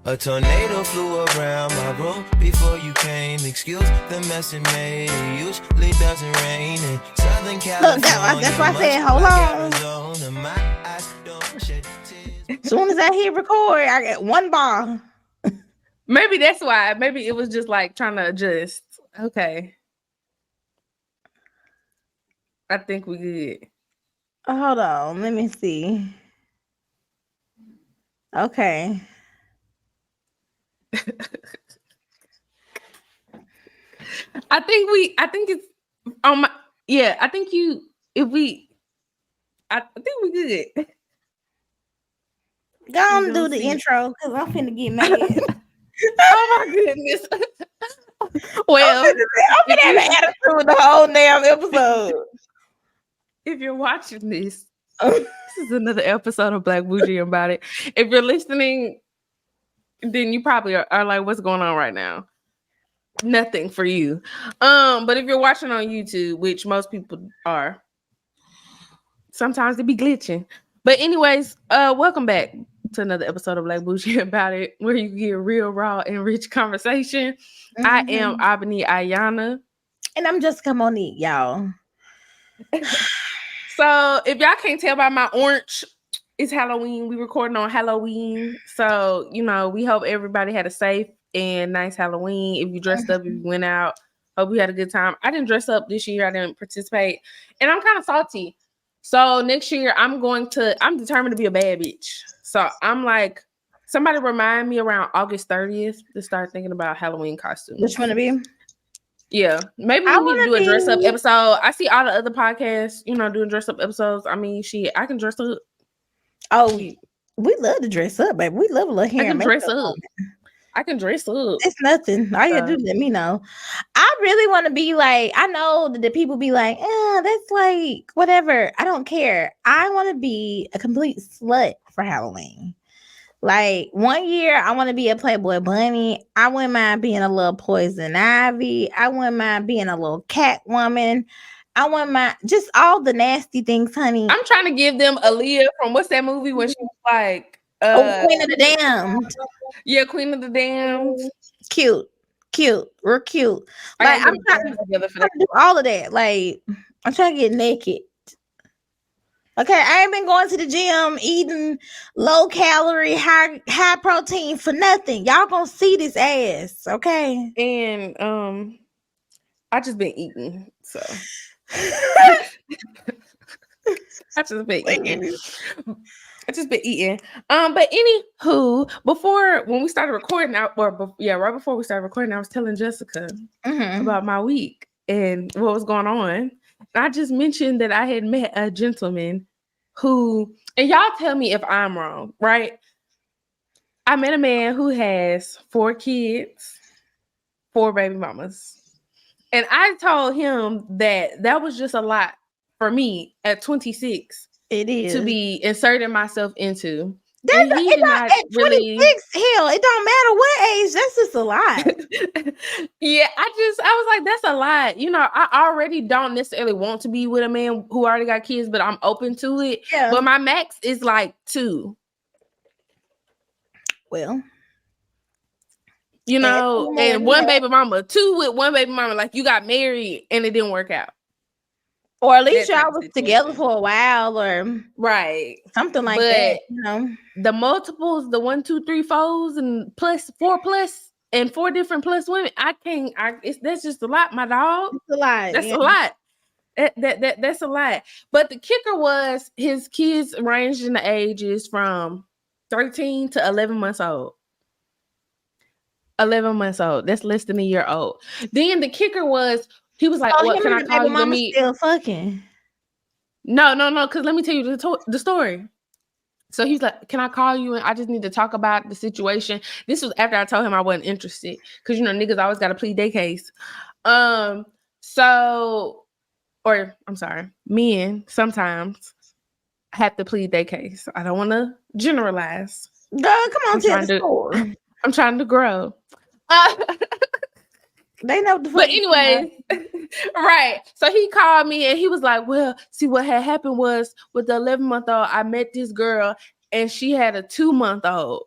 A tornado flew around my room before you came. Excuse the mess it made. It usually doesn't rain in Southern California. That's why I said, hold on. As soon as I hit record, I get one bar. Maybe that's why. Maybe it was just like trying to adjust. Okay. I think we good. Hold on. Let me see. Okay. I think it's on my, yeah, I think we good. Go on and do the intro because I'm finna get mad. Oh my goodness. Well, I'm finna have an attitude the whole damn episode. If you're watching this is another episode of Black Bougie about it. If you're listening, then you probably are like, what's going on right now? Nothing for you. But if you're watching on YouTube, which most people are, sometimes they be glitching. But anyways, welcome back to another episode of Black Bougie about it, where you get real, raw, and rich conversation. Mm-hmm. I am Abani Ayana. And I'm Jessica Monique, y'all. So if y'all can't tell by my orange, it's Halloween. We recording on Halloween. So, you know, we hope everybody had a safe and nice Halloween. If you dressed up, if you went out, hope you had a good time. I didn't dress up this year. I didn't participate. And I'm kind of salty. So next year, I'm determined to be a bad bitch. So I'm like, somebody remind me around August 30th to start thinking about Halloween costumes. Which one to be? Yeah, maybe we need to do a dress up episode. I see all the other podcasts, you know, doing dress up episodes. I mean, shit, I can dress up. Oh, we love to dress up, baby. We love a little hair. I can dress up. I can dress up. It's nothing. All you gotta do is let me know. I really want to be like, I know that the people be like, that's like whatever. I don't care. I want to be a complete slut for Halloween. Like 1 year, I want to be a Playboy bunny. I wouldn't mind being a little poison ivy. I wouldn't mind being a little cat woman. I wouldn't mind just all the nasty things, honey. I'm trying to give them Aaliyah from what's that movie when she was like, Queen of the Damned. Yeah, Queen of the Damned. Cute, real cute. Like I'm trying to do all of that. Like I'm trying to get naked. Okay, I ain't been going to the gym eating low calorie, high protein for nothing. Y'all gonna see this ass, okay? And I just been eating, so I just been eating. But anywho, when we started recording, right before we started recording, I was telling Jessica about my week and what was going on. I just mentioned that I had met a gentleman who, and y'all tell me if I'm wrong, right? I met a man who has 4 kids, 4 baby mamas. And I told him that was just a lot for me at 26. It is to be inserting myself into. At 26, hell, it don't matter what age. That's just a lot. Yeah, I was like, that's a lot. You know, I already don't necessarily want to be with a man who already got kids, but I'm open to it. Yeah. But my max is like 2. Well, you know, and 1 baby mama, 2 with 1 baby mama. Like you got married and it didn't work out. Or at least y'all was together for a while, or something like that. You know, the multiples, the 1, 2, 3, 4s, and plus 4 plus, and 4 different plus women. I can't. That's just a lot, my dog. It's a lot. That's a lot. That's a lot. But the kicker was his kids ranged in the ages from 13 to 11 months old. 11 months old. That's less than a year old. Then the kicker was. He was like, "What can I call you to meet?" Still fucking. No. Because let me tell you the story. So he's like, "Can I call you? And I just need to talk about the situation." This was after I told him I wasn't interested, because you know niggas always got to plead their case. Men sometimes have to plead their case. I don't want to generalize. Girl, come on, tell the story. I'm trying to grow. They know the fuck. But anyways, right. So he called me and he was like, well, see what had happened was with the 11-month-old, I met this girl and she had a 2-month-old.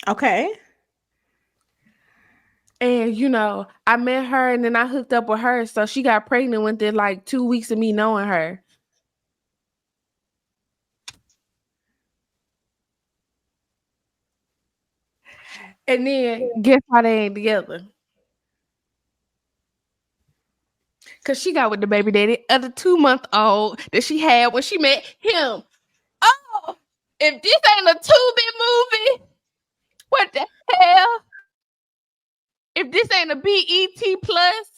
Okay. And I met her and then I hooked up with her, so she got pregnant within like 2 weeks of me knowing her. And then guess why they ain't together? Cause she got with the baby daddy of the 2-month-old that she had when she met him. Oh, if this ain't a Tubi movie, what the hell? If this ain't a BET Plus,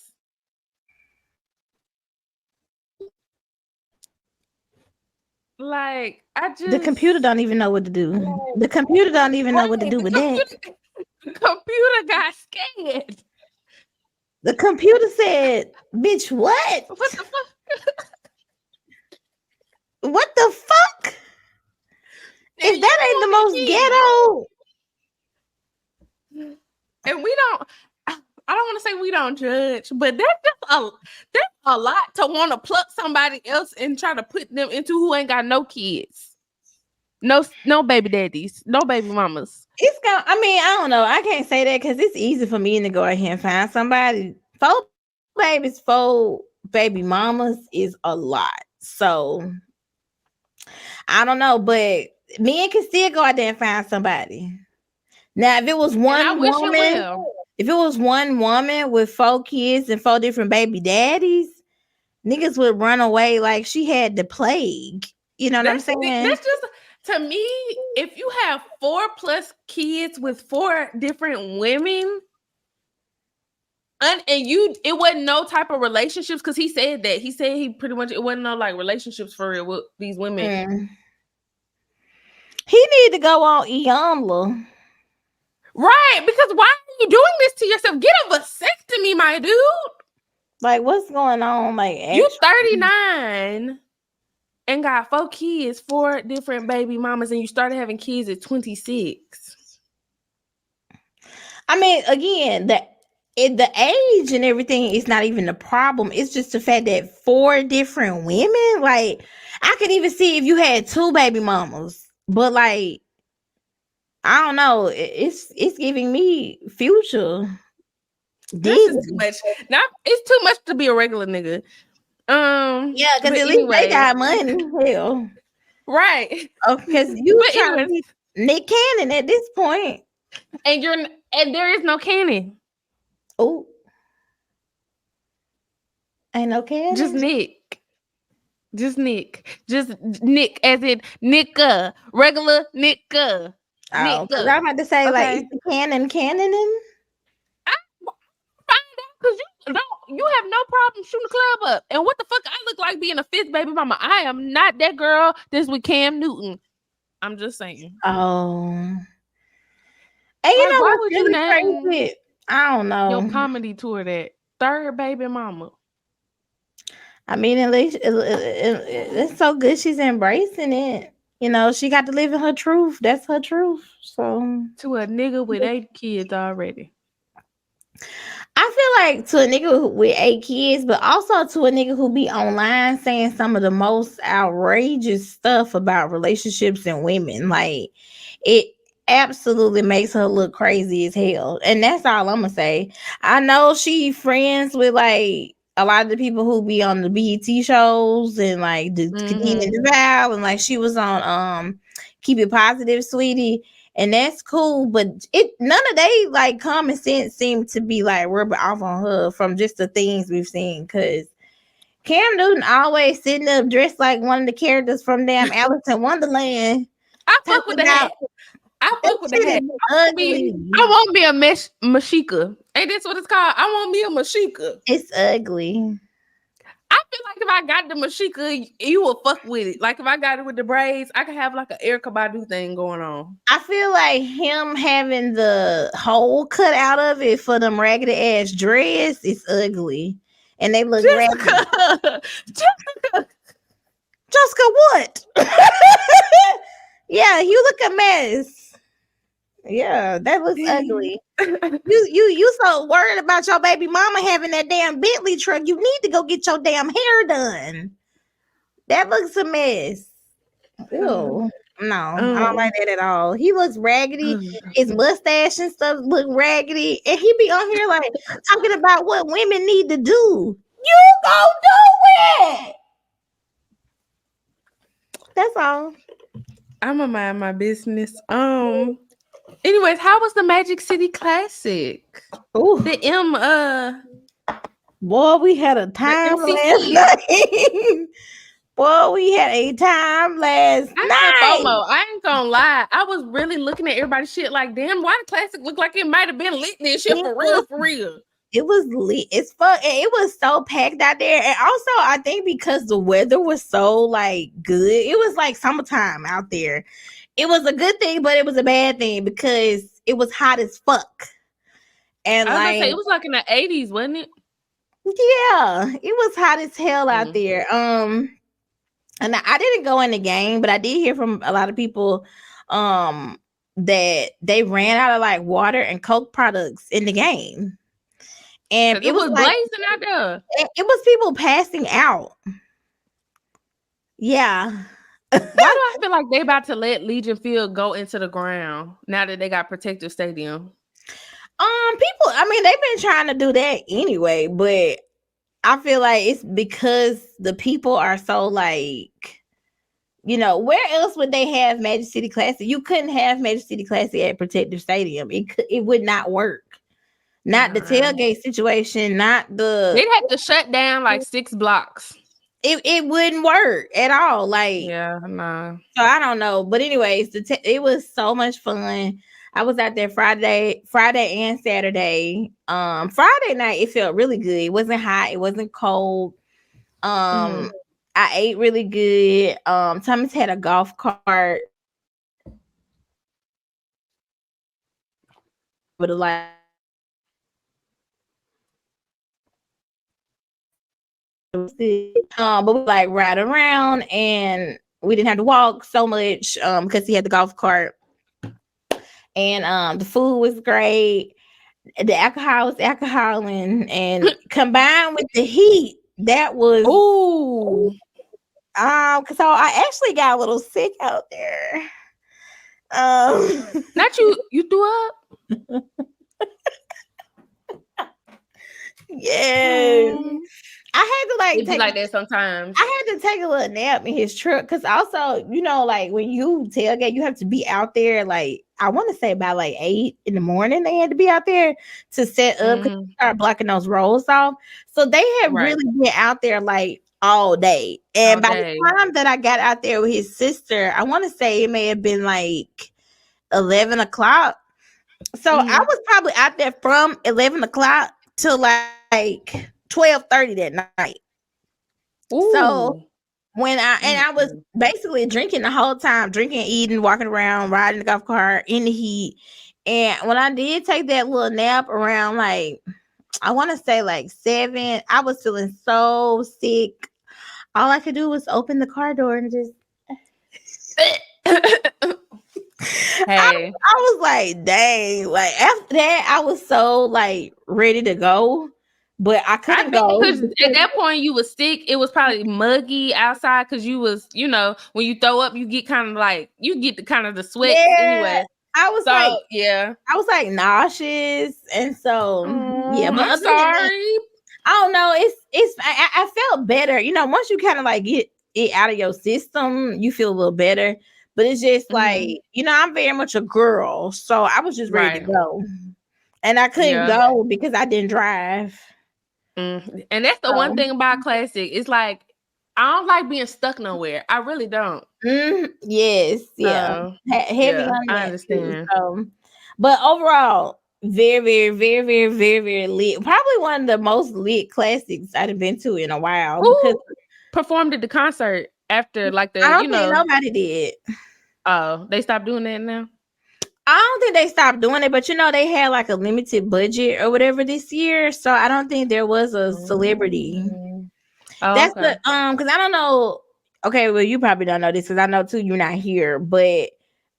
like The computer don't even know what to do. The computer don't even know what to do with that. Computer got scared. The computer said, "Bitch, what? What the fuck? What the fuck? If that ain't the most ghetto." And we don't. I don't want to say we don't judge, but that's a lot to want to pluck somebody else and try to put them into who ain't got no kids, no baby daddies, no baby mamas. I don't know. I can't say that because it's easy for me to go out here and find somebody. 4 babies, 4 baby mamas is a lot. So I don't know, but men can still go out there and find somebody. Now, if it was one woman. If it was one woman with 4 kids and 4 different baby daddies, niggas would run away like she had the plague. You know what I'm saying? That's just, to me, if you have 4+ kids with 4 different women, and it wasn't no type of relationships, because he said that. He said he pretty much, it wasn't no like relationships for real with these women. He need to go on Iyanla. Right, because why are you doing this to yourself? Get a vasectomy, my dude. Like, what's going on? Like, you 39 and got 4 kids, 4 different baby mamas, and you started having kids at 26. I mean, again, the age and everything is not even the problem. It's just the fact that 4 different women. Like, I could even see if you had 2 baby mamas, but like, I don't know. It's giving me Future. This is too much. Now it's too much to be a regular nigga. Yeah, because at least they got money. Hell, right? Because you trying to be Nick Cannon at this point, and there is no Cannon. Oh, ain't no Cannon. Just Nick. Just Nick. Just Nick, as in Nicka, regular Nicka. Oh, because I'm about to say, okay, like, is the Cannoning? I find out, because you have no problem shooting the club up. And what the fuck I look like being a 5th baby mama? I am not that girl that's with Cam Newton. I'm just saying. Oh. And you know why what's would really you name crazy? I don't know. Your comedy tour that 3rd baby mama. I mean, at least it's so good she's embracing it. You know, she got to live in her truth. That's her truth. So to a nigga with 8 kids already. I feel like to a nigga with 8 kids, but also to a nigga who be online saying some of the most outrageous stuff about relationships and women. Like, it absolutely makes her look crazy as hell. And that's all I'm gonna say. I know she friends with like a lot of the people who be on the BET shows and like the Kadeen and Deval, and like she was on Keep It Positive, Sweetie. And that's cool, but none of they like common sense seem to be like rubbing off on her from just the things we've seen. Cause Cam Newton always sitting up dressed like one of the characters from damn Alice in Wonderland. I fuck with the hat. I fuck with the hat. Ugly. I want me a Mashika. Ain't this what it's called? I want me a Mashika. It's ugly. I feel like if I got the Mashika, you will fuck with it. Like if I got it with the braids, I could have like an Erykah Badu thing going on. I feel like him having the hole cut out of it for them raggedy ass dress is ugly. And they look raggedy. Jessica what? Yeah, you look a mess. Yeah, that looks ugly. You so worried about your baby mama having that damn Bentley truck. You need to go get your damn hair done. That looks a mess. Ew. No, I don't like that at all. He looks raggedy. His mustache and stuff look raggedy, and he be on here like talking about what women need to do. You go do it. That's all. I'ma mind my business. Anyways, how was the Magic City Classic? Ooh. The Boy, we had a time last night. Boy, we had a time last night. FOMO. I ain't gonna lie. I was really looking at everybody's shit like, damn, why the Classic look like it might have been lit this shit for real. It was lit. It's fun. It was so packed out there. And also, I think because the weather was so like good, it was like summertime out there. It was a good thing, but it was a bad thing because it was hot as fuck. And I was gonna say, it was like in the 80s, wasn't it? Yeah, it was hot as hell out there. And I didn't go in the game, but I did hear from a lot of people that they ran out of like water and Coke products in the game. And it was like, blazing out there. It was people passing out. Yeah. Why do I feel like they about to let Legion Field go into the ground now that they got protective stadium? People, I mean, they've been trying to do that anyway, but I feel like it's because the people are so like, you know, where else would they have Magic City Classic? You couldn't have Magic City Classic at Protective Stadium. It would not work. Not the tailgate situation, not the... They'd have to shut down like 6 blocks. It wouldn't work at all. Like, yeah, no. So I don't know. But anyways, it was so much fun. I was out there Friday and Saturday. Friday night, it felt really good. It wasn't hot. It wasn't cold. I ate really good. Thomas had a golf cart. But like, but we like ride around and we didn't have to walk so much because he had the golf cart. And the food was great. The alcohol was alcoholing, and combined with the heat, that was ooh. So I actually got a little sick out there. Not you threw up? Yes. I had to like take like that sometimes. I had to take a little nap in his truck because also, you know, like when you tailgate, you have to be out there. Like I want to say about like 8 in the morning, they had to be out there to set up because they start blocking those roads off. So they had really been out there like all day. And by the time that I got out there with his sister, I want to say it may have been like 11 o'clock. So I was probably out there from 11 o'clock till like 12:30 that night. Ooh. So when I was basically drinking the whole time, drinking, eating, walking around, riding the golf cart in the heat. And when I did take that little nap around like, I want to say like 7, I was feeling so sick. All I could do was open the car door and just I was like, dang, like after that, I was so like ready to go. But I couldn't go. Because at that point you was sick. It was probably muggy outside because you was, you know, when you throw up, you get kind of like, you get the kind of the sweat anyway. I was I was like nauseous. And so, yeah. But I'm sorry. I don't know. I felt better. You know, once you kind of like get it out of your system, you feel a little better. But it's just like, you know, I'm very much a girl. So I was just ready to go. And I couldn't go because I didn't drive. And that's the one thing about Classic. It's like I don't like being stuck nowhere. I really don't. Yes, yeah. Heavy on that. I understand. But overall, very, very, very, very, very, very lit. Probably one of the most lit classics I've been to in a while. Who performed at the concert after like the? I don't think nobody did. Oh, they stopped doing that now. I don't think they stopped doing it, but you know, they had like a limited budget or whatever this year. So I don't think there was a celebrity. That's the because I don't know. Okay, well, you probably don't know this because I know too you're not here, but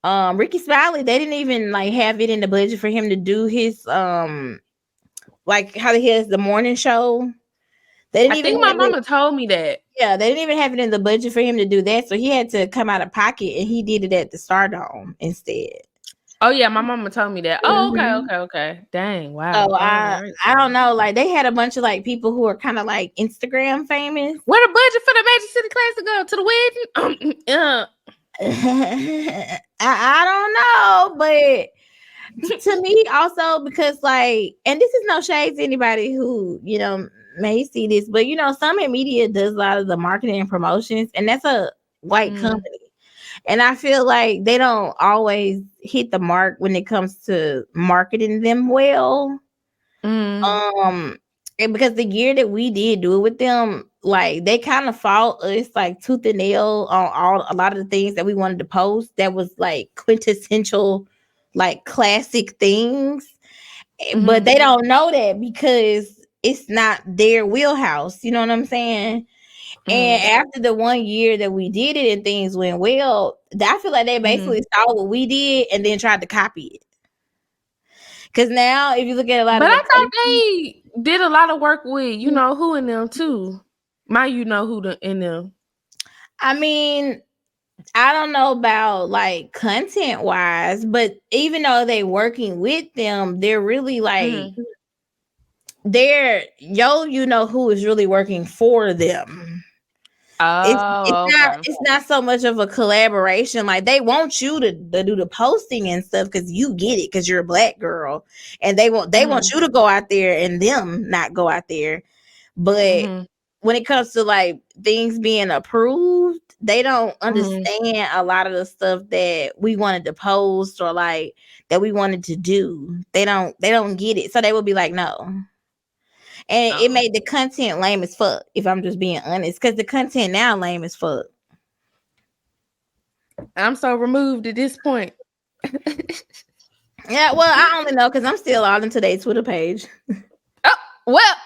Ricky Smiley, they didn't even like have it in the budget for him to do his like how he has the morning show. They didn't I even think my have it. mama told me that. Yeah, they didn't even have it in the budget for him to do that, so he had to come out of pocket, and he did it at the Stardome instead. Oh yeah, my mama told me that. Oh, Mhm. okay. Dang, wow. So All right. I don't know, like they had a bunch of like people who are kind of like Instagram famous. Where the budget for the Magic City Classic go? To the wedding? I don't know, but to me also, because like, and this is no shade to anybody who may see this, but Summit Media does a lot of the marketing and promotions, and that's a white company, and I feel like they don't always hit the mark when it comes to marketing them well. And because the year that we did do it with them, like they kind of fought us like tooth and nail on a lot of the things that we wanted to post that was like quintessential, like classic things. But they don't know that because it's not their wheelhouse. You know what I'm saying? And after the 1 year that we did it and things went well, I feel like they basically saw what we did and then tried to copy it. Because now, if you look at a lot But of I the thought they did a lot of work with who in them too. In them. I mean, I don't know about like content wise, but even though they working with them, they're really like they're who is really working for them. It's not so much of a collaboration. Like they want you to do the posting and stuff because you get it because you're a black girl, and they want you to go out there and them not go out there. But when it comes to like things being approved, they don't understand a lot of the stuff that we wanted to post or like that we wanted to do. They don't get it. So they will be like, no. And it made the content lame as fuck, if I'm just being honest, because the content now lame as fuck. I'm so removed at this point. Yeah, well, I only know because I'm still all into their Twitter page. Oh, well,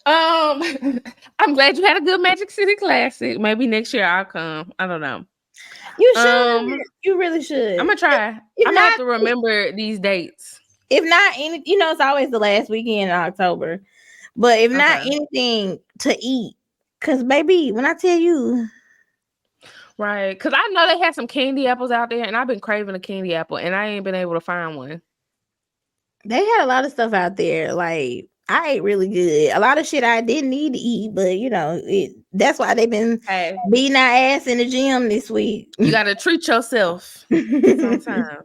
I'm glad you had a good Magic City Classic. Maybe next year I'll come. I don't know. You should. You really should. I'm gonna try. I'm gonna have to remember these dates. If not any, it's always the last weekend in October. But if not anything to eat, because baby, when I tell you, right? Because I know they had some candy apples out there, and I've been craving a candy apple, and I ain't been able to find one. They had a lot of stuff out there. Like I ate really good. A lot of shit I didn't need to eat, but that's why they've been beating our ass in the gym this week. You gotta treat yourself sometimes.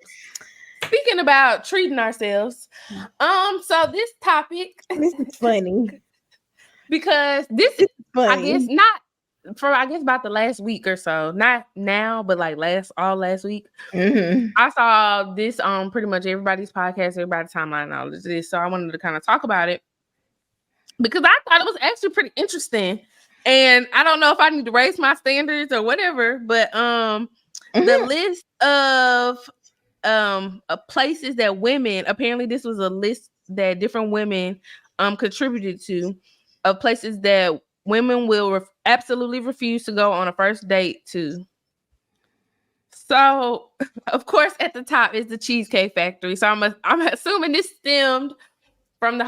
Speaking about treating ourselves, so this topic, this is funny because this is funny. I guess about the last week or so, not now, but like last week, I saw this on pretty much everybody's podcast, everybody's timeline, and all of this. So I wanted to kind of talk about it because I thought it was actually pretty interesting. And I don't know if I need to raise my standards or whatever, but the list of places that women, apparently this was a list that different women contributed to, of places that women will absolutely refuse to go on a first date to. So of course at the top is the Cheesecake Factory. So I'm assuming this stemmed from the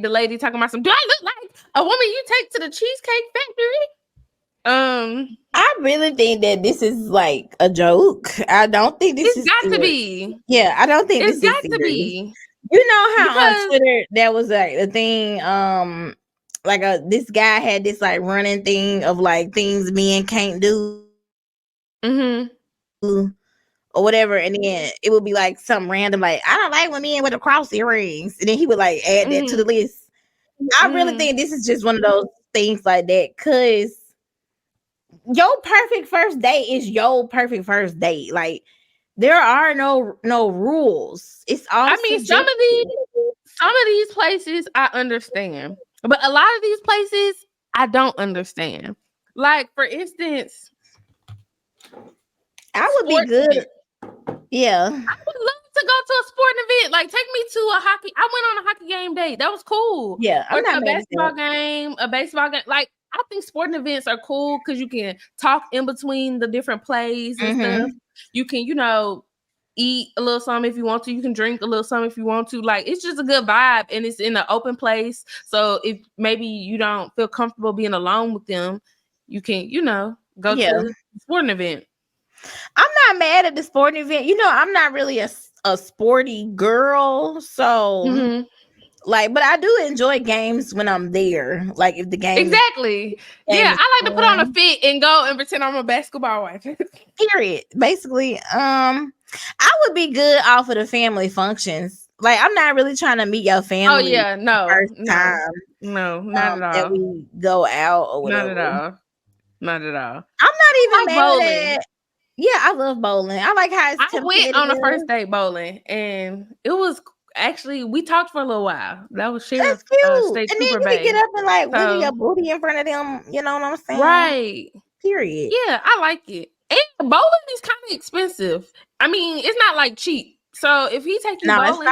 lady talking about do I look like a woman you take to the Cheesecake Factory? I really think that this is like a joke. I don't think this is got serious. to be. Yeah, I don't think it's this got is to be. You know how on Twitter there was like the thing, like this guy had this like running thing of like things men can't do, or whatever, and then it would be like something random like I don't like when men with the cross earrings, and then he would like add that to the list. I really think this is just one of those things like that, because your perfect first date is your perfect first date. Like there are no rules. It's all. I mean, some of these places I understand, but a lot of these places I don't understand. Like for instance, I would be good. Event. Yeah, I would love to go to a sporting event. Like take me to a hockey. I went on a hockey game date. That was cool. Yeah, or to a basketball game. Like I think sporting events are cool because you can talk in between the different plays and stuff. You can, eat a little something if you want to. You can drink a little something if you want to. Like, it's just a good vibe, and it's in an open place. So if maybe you don't feel comfortable being alone with them, you can, go to a sporting event. I'm not mad at the sporting event. I'm not really a sporty girl, so like, but I do enjoy games when I'm there. Like, if the game exactly, I like to put on a fit and go and pretend I'm a basketball wife. Period. Basically, I would be good off of the family functions. Like, I'm not really trying to meet your family. Oh yeah, first time. No, not at all. That we go out or whatever. Not at all. I'm not even mad bowling. at. Yeah, I love bowling. I like how it's competitive. I went on a first date bowling, and it was actually, we talked for a little while. That was Sheriff. That's cute. State and Trooper then you can get up and like wiggle your So- booty in front of them. You know what I'm saying? Right. Period. Yeah, I like it. And bowling is kind of expensive. I mean, it's not like cheap. So if he take you bowling,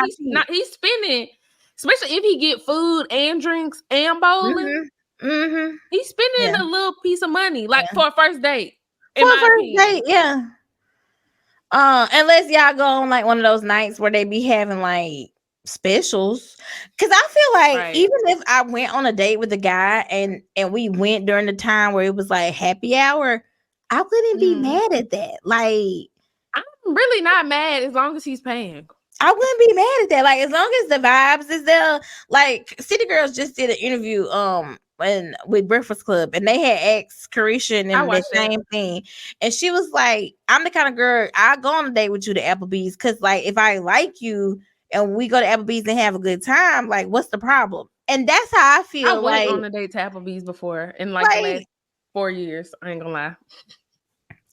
he's spending, especially if he get food and drinks and bowling. He's spending a little piece of money, like for a first date. For a first date, yeah. Unless y'all go on like one of those nights where they be having like specials. Cause I feel like even if I went on a date with a guy and we went during the time where it was like happy hour, I wouldn't be mad at that. Like, I'm really not mad as long as he's paying. I wouldn't be mad at that. Like, as long as the vibes is there. Like, City Girls just did an interview with Breakfast Club, and they had asked Carisha and them the same thing. And she was like, I'm the kind of girl, I'll go on a date with you to Applebee's, because like, if I like you and we go to Applebee's and have a good time, like, what's the problem? And that's how I feel. I went on a date to Applebee's before in like the last 4 years. I ain't gonna lie.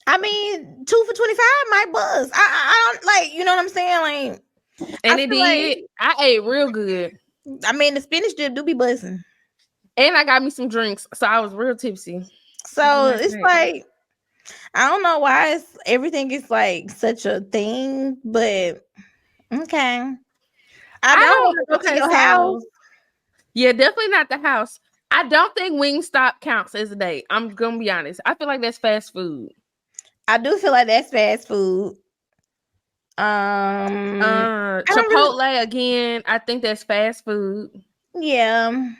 I mean, 2 for $25 might buzz. I don't, like, you know what I'm saying? Like, and it did. Like, I ate real good. I mean, the spinach dip do be buzzing. And I got me some drinks, so I was real tipsy. So it's like, I don't know why everything is like such a thing, but okay. I don't want to go to your house. Yeah, definitely not the house. I don't think Wingstop counts as a date. I'm gonna be honest. I feel like that's fast food. I do feel like that's fast food. Chipotle again. I think that's fast food. Yeah.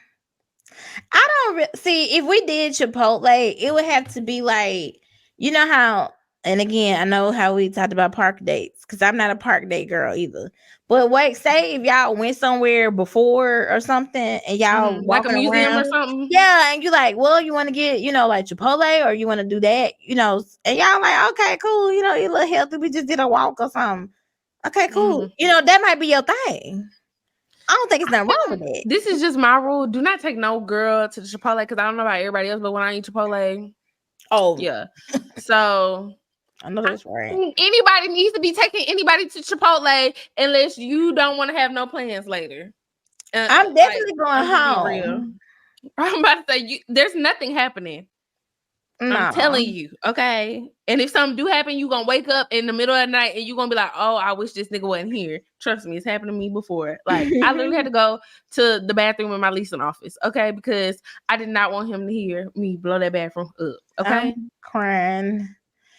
I don't see, if we did Chipotle, it would have to be like, you know how, and again, I know how we talked about park dates, because I'm not a park date girl either. But wait, say if y'all went somewhere before or something and y'all like a museum around, or something. Yeah, and you like, well, you want to get, like Chipotle, or you want to do that, and y'all like, okay, cool, you're a little healthy. We just did a walk or something. Okay, cool. That might be your thing. I don't think it's nothing wrong with it. This is just my rule. Do not take no girl to the Chipotle, because I don't know about everybody else, but when I eat Chipotle, yeah. So I know that's right. Anybody needs to be taking anybody to Chipotle unless you don't want to have no plans later. I'm definitely going home. I'm about to say, there's nothing happening. No. I'm telling you, okay? And if something do happen, you gonna wake up in the middle of the night and you gonna be like, oh, I wish this nigga wasn't here. Trust me, it's happened to me before. Like, I literally had to go to the bathroom in my leasing office, okay? Because I did not want him to hear me blow that bathroom up, okay? I'm crying.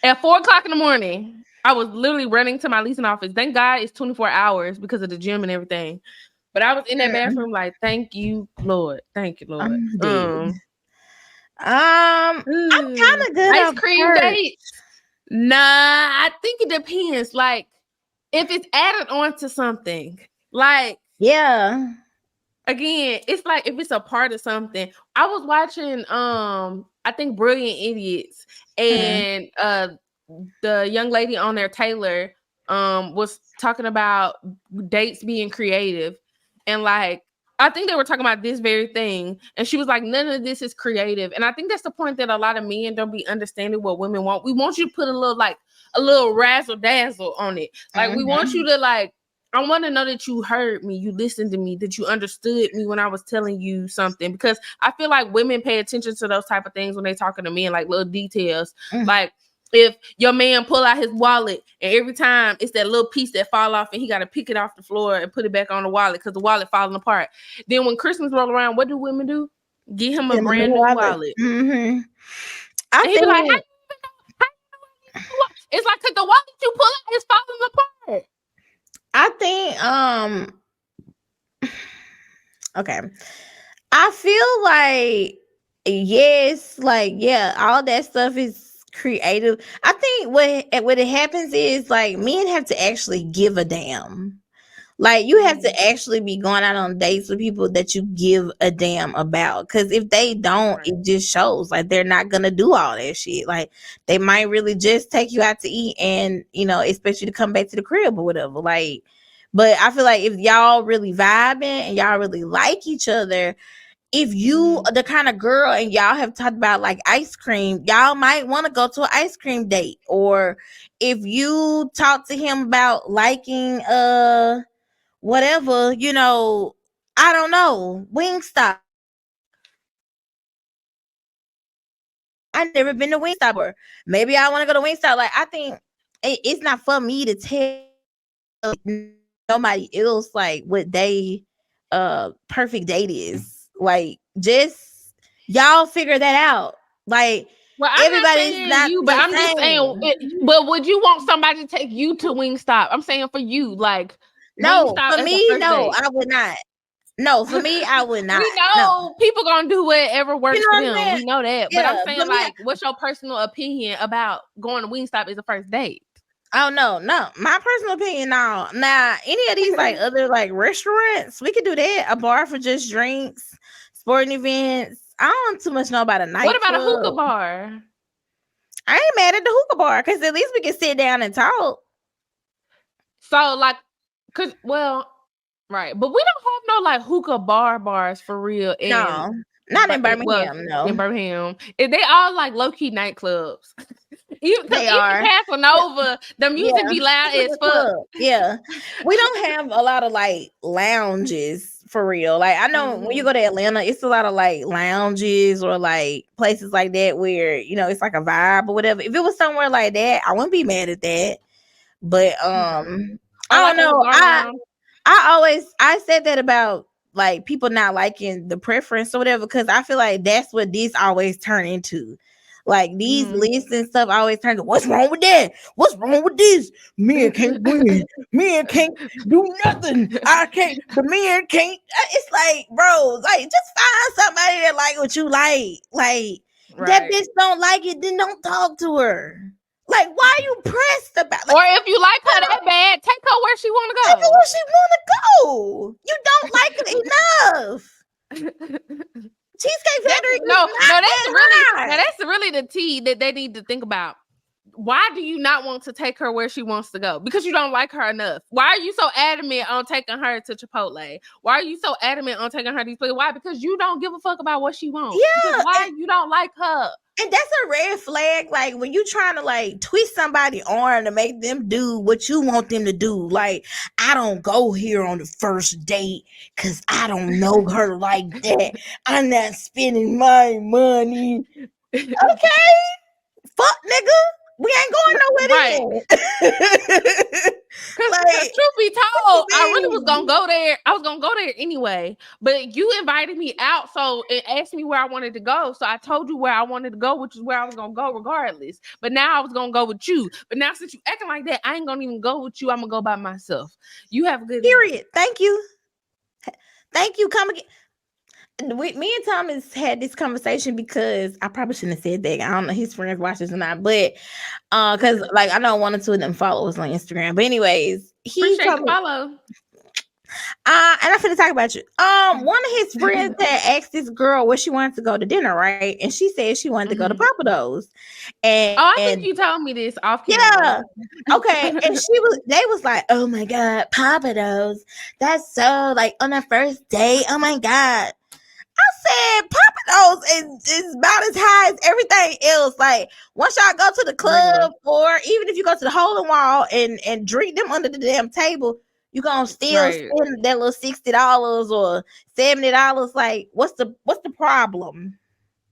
At 4:00 in the morning, I was literally running to my leasing office. Thank God it's 24 hours because of the gym and everything. But I was in that bathroom like, thank you, Lord. Thank you, Lord. I'm kind of good. Ice cream dates. Nah, I think it depends. Like, if it's added on to something, like, yeah. Again, it's like if it's a part of something. I was watching, I think Brilliant Idiots, and the young lady on there, Taylor, was talking about dates being creative, and like, I think they were talking about this very thing, and she was like, none of this is creative. And I think that's the point that a lot of men don't be understanding what women want. We want you to put a little razzle dazzle on it. Like, we want you to, like, I want to know that you heard me, you listened to me, that you understood me when I was telling you something. Because I feel like women pay attention to those type of things when they talking to men, like little details. Like, if your man pull out his wallet and every time it's that little piece that fall off and he got to pick it off the floor and put it back on the wallet because the wallet falling apart. Then when Christmas roll around, what do women do? Get him a brand new wallet. I think, like, It's like, cause the wallet you pull out is falling apart. I think okay. I feel like yes, like yeah, all that stuff is creative. I think what it happens is like men have to actually give a damn. Like you have to actually be going out on dates with people that you give a damn about. Cause if they don't, it just shows like they're not gonna do all that shit. Like they might really just take you out to eat and expect you to come back to the crib or whatever. Like, but I feel like if y'all really vibing and y'all really like each other, if you are the kind of girl and y'all have talked about like ice cream, y'all might want to go to an ice cream date. Or if you talk to him about liking whatever, I don't know, Wingstop. I never been to Wingstop, or maybe I want to go to Wingstop. Like I think it's not for me to tell nobody else like what they perfect date is. Like just y'all figure that out. Like well, I'm everybody's not saying not you, but the I'm just saying. same. But would you want somebody to take you to Wingstop? I'm saying for you, like No, Wingstop for as a me, first no, date. I would not. No, for me, I would not. We No. know people gonna do whatever works for what I'm them. saying? We know that. Yeah, But I'm saying, for me, like, what's your personal opinion about going to Wingstop as a first date? oh no, my personal opinion, no. Now, any of these like other like restaurants, we could do that. A bar for just drinks, sporting events. I don't too much know about a What about a hookah nightclub. bar? I ain't mad at the hookah bar because at least we can sit down and talk. So, like, right. But we don't have no like hookah bars for real. No, not in Birmingham. In No, Birmingham, they all like low key nightclubs. Even they are. Casanova, the music Yeah, be loud it's as like a fuck. club. Yeah, we don't have a lot of like lounges for real. Like I know when you go to Atlanta, it's a lot of like lounges or like places like that where it's like a vibe or whatever. If it was somewhere like that, I wouldn't be mad at that. But I Or like don't know. a garden. I said that about like people not liking the preference or whatever because I feel like that's what these always turn into. Like these lists and stuff always turn to what's wrong with that? What's wrong with this? Men can't win. Men can't do nothing. The men can't. It's like, bro, like just find somebody that like what you like. Like that bitch don't like it, then don't talk to her. Like, why are you pressed about? Like, Or if you like her that bad, take her where she want to take her go. where she want to go. You don't like it enough. Cheesecake Factory That's really the tea that they need to think about. Why do you not want to take her where she wants to go? Because you don't like her enough. Why are you so adamant on taking her to Chipotle? Why are you so adamant on taking her to these places? Why? Because you don't give a fuck about what she wants. Yeah. Because why you don't like her? And that's a red flag. Like when you trying to like twist somebody's arm to make them do what you want them to do. Like, I don't go here on the first date because I don't know her like that. I'm not spending my money. Okay. Fuck, nigga. We ain't going nowhere then. Because truth be told, I really was gonna go there. I was gonna go there anyway, but you invited me out, so it asked me where I wanted to go. So I told you where I wanted to go, which is where I was gonna go regardless. But now I was gonna go with you. But now since you acting like that, I ain't gonna even go with you. I'm gonna go by myself. You have a good period. Thank you. Come again. Me and Thomas had this conversation because I probably shouldn't have said that. I don't know his friends watch this or not, but because like I know one or two of them follow us on Instagram. But anyways, he told me, follow. And I'm finna talk about you. One of his friends had asked this girl where she wanted to go to dinner, right? And she said she wanted to go to Papados. And I think you told me this off camera. Yeah. Okay. And they was like, oh my God, Papados. That's so like on a first date. Oh my God. I said Papados is about as high as everything else. Like once y'all go to the club or even if you go to the hole in wall and drink them under the damn table, you gonna still spend that little $60 or $70. Like what's the problem?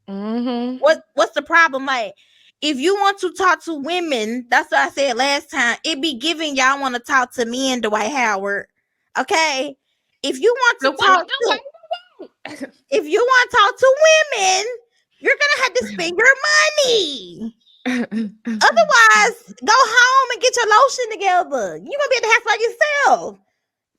What's the problem? Like if you want to talk to women, that's what I said last time. It be giving y'all want to talk to me and Dwight Howard. Okay. If you want to talk to if you want to talk to women, you're gonna have to spend your money. Otherwise, go home and get your lotion together. You gonna be at the house by yourself.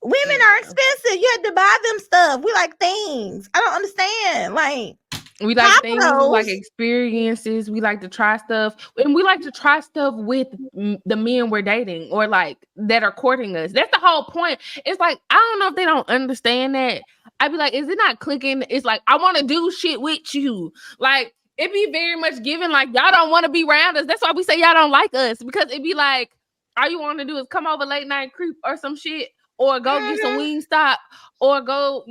Women are expensive. You have to buy them stuff. We like things. I don't understand. Like, we like things, we like experiences. We like to try stuff, and we like to try stuff with the men we're dating or like that are courting us. That's the whole point. It's like, I don't know if they don't understand that. I'd be like, is it not clicking? It's like, I want to do shit with you. Like, it be very much given like y'all don't want to be around us. That's why we say y'all don't like us, because it be like, all you want to do is come over late night creep or some shit, or go get some Wingstop, or go,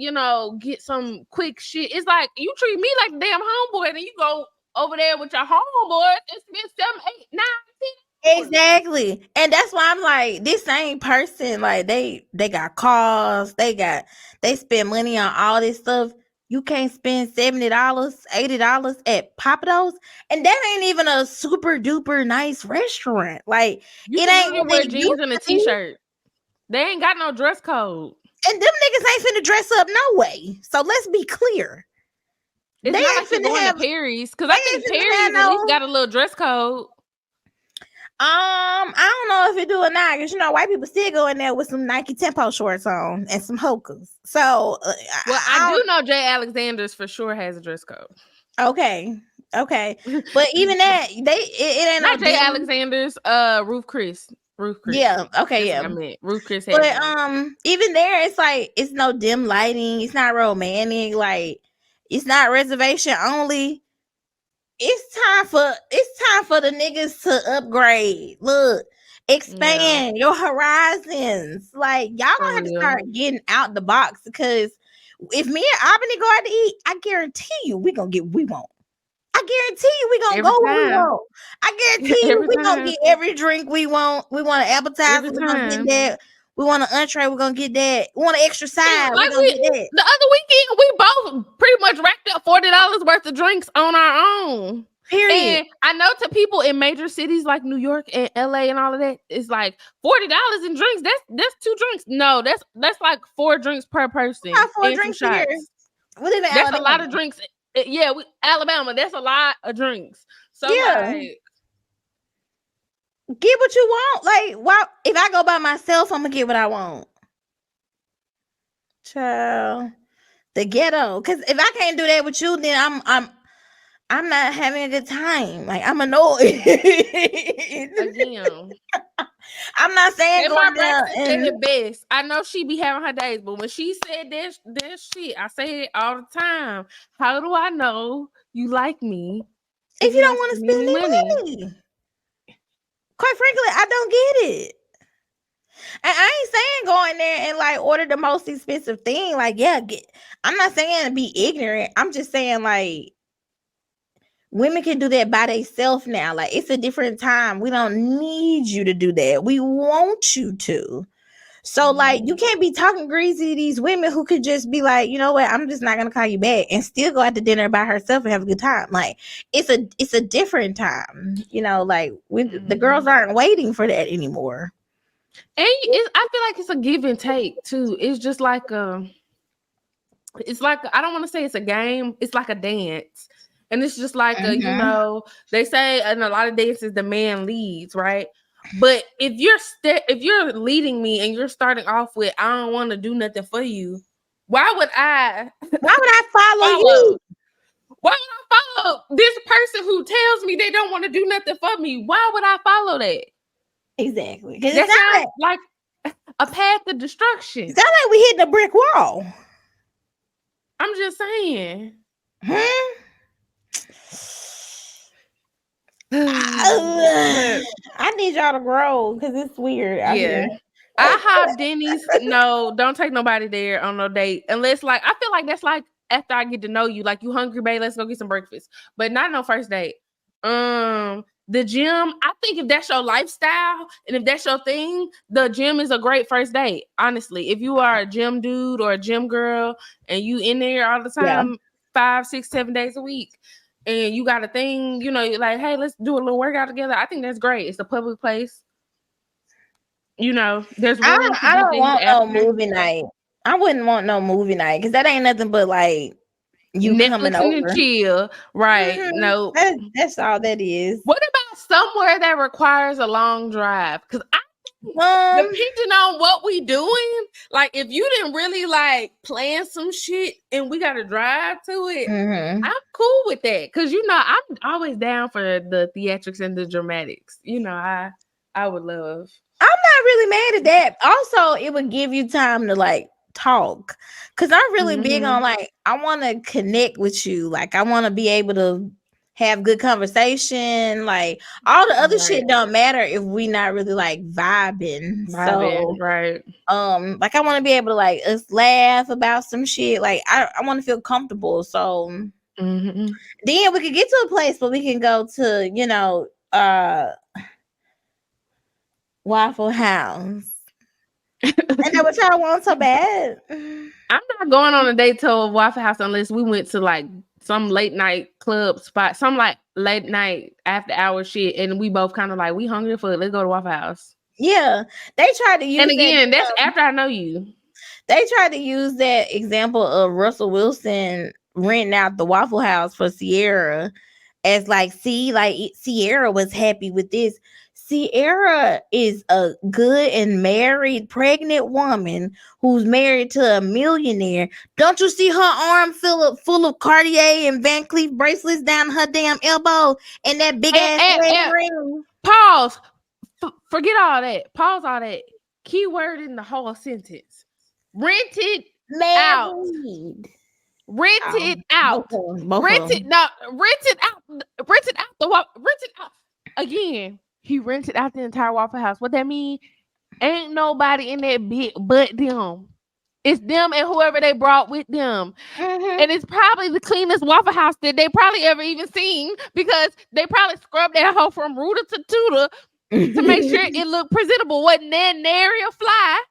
get some quick shit. It's like, you treat me like a damn homeboy, and you go over there with your homeboy and spend 7, 8, 9, 10. Exactly. And that's why I'm like, this same person, like they got cars, they spend money on all this stuff. You can't spend $70, $80 at Papados, and that ain't even a super duper nice restaurant. Like, it ain't what wear jeans and a t-shirt. They ain't got no dress code. And them niggas ain't finna dress up no way. So let's be clear. It's they not like finna going to Perry's, because I think Perry's at least got a little dress code. I don't know if it do or not, because white people still go in there with some Nike Tempo shorts on and some Hokas. So, I do know Jay Alexander's for sure has a dress code. Okay, but even that, it ain't not Jay Alexander's. Ruth Chris. Yeah. Okay. That's yeah. Ruth Chris. But even there, it's like, it's no dim lighting. It's not romantic. Like, it's not reservation only. It's time for the niggas to upgrade. Look, expand your horizons. Like, y'all gonna have to start getting out the box, because if me and Albany go out to eat, I guarantee you we gonna get what we want. I guarantee you we gonna go where we want. I guarantee you we gonna get every drink we want. We want an appetizer, we're gonna get that. We want an entree, we're gonna get that. We want an extra side, we're gonna get that. The other weekend, we both pretty much racked up $40 worth of drinks on our own. Period. And I know to people in major cities like New York and LA and all of that, it's like $40 in drinks. That's 2 drinks. No, that's like 4 drinks per person. 4 drinks here. That's a lot of drinks. Yeah, Alabama. That's a lot of drinks. So like, get what you want. Like, well, if I go by myself, I'm gonna get what I want. Child, the ghetto. Because if I can't do that with you, then I'm not having a good time. Like, I'm annoyed. Again, I'm not saying going down and the best. I know she be having her days, but when she said this shit, I say it all the time. How do I know you like me if you don't want to spend money? Quite frankly, I don't get it. And I ain't saying go in there and like order the most expensive thing. Like, I'm not saying to be ignorant. I'm just saying, like, women can do that by themselves now. Like, it's a different time. We don't need you to do that. We want you to. So, like, you can't be talking greasy to these women who could just be like, you know what, I'm just not gonna call you back, and still go out to dinner by herself and have a good time. Like, it's a different time. Like, the girls aren't waiting for that anymore. And I feel like it's a give and take too. It's just like it's like, I don't want to say it's a game. It's like a dance. And it's just like, they say in a lot of dances, the man leads, right? But if you're leading me and you're starting off with, I don't want to do nothing for you, why would I follow you? Why would I follow this person who tells me they don't want to do nothing for me? Why would I follow that? Exactly. That sounds like a path to destruction. It sounds like we hitting a brick wall. I'm just saying. I need y'all to grow, because it's weird. IHOP, Denny's, no, don't take nobody there on no date unless, like, I feel like that's like after I get to know you, like, you hungry, babe, let's go get some breakfast, but not no first date. The gym, I think if that's your lifestyle and if that's your thing, the gym is a great first date. Honestly, if you are a gym dude or a gym girl and you in there all the time, 5, 6, 7 days a week, and you got a thing, you're like, hey, let's do a little workout together. I think that's great. It's a public place. There's room. I don't want no movie night. I wouldn't want no movie night, because that ain't nothing but like you Netflix coming over and chill, right? No, that's all that is. What about somewhere that requires a long drive? Because depending on what we doing, like if you didn't really like plan some shit and we gotta drive to it, I'm cool with that. Cause I'm always down for the theatrics and the dramatics. I would love. I'm not really mad at that. Also, it would give you time to like talk. Cause I'm really big on like I want to connect with you. Like I want to be able to have good conversation. Like all the other shit don't matter if we not really like vibing. So right. Like I want to be able to like us laugh about some shit. Like I want to feel comfortable. So then we could get to a place where we can go to, Waffle House. I know what y'all want so bad. I'm not going on a date to a Waffle House unless we went to like some late night club spot, some like late night after hour shit, and we both kind of like, we hungry for it. Let's go to Waffle House. Yeah, they tried to use. And again, that's after I know you. They tried to use that example of Russell Wilson renting out the Waffle House for Sierra as like, see, like Sierra was happy with this. Sierra is a good and married pregnant woman who's married to a millionaire. Don't you see her arm full of Cartier and Van Cleef bracelets down her damn elbow and that big ass ring? Pause. Forget all that. Pause all that. Keyword in the whole sentence. Rented out. Rented out. Rented out. Again. He rented out the entire Waffle House. What that mean? Ain't nobody in that bit but them. It's them and whoever they brought with them. And it's probably the cleanest Waffle House that they probably ever even seen because they probably scrubbed that hoe from rooter to tutor to make sure it looked presentable. Wasn't that nary a fly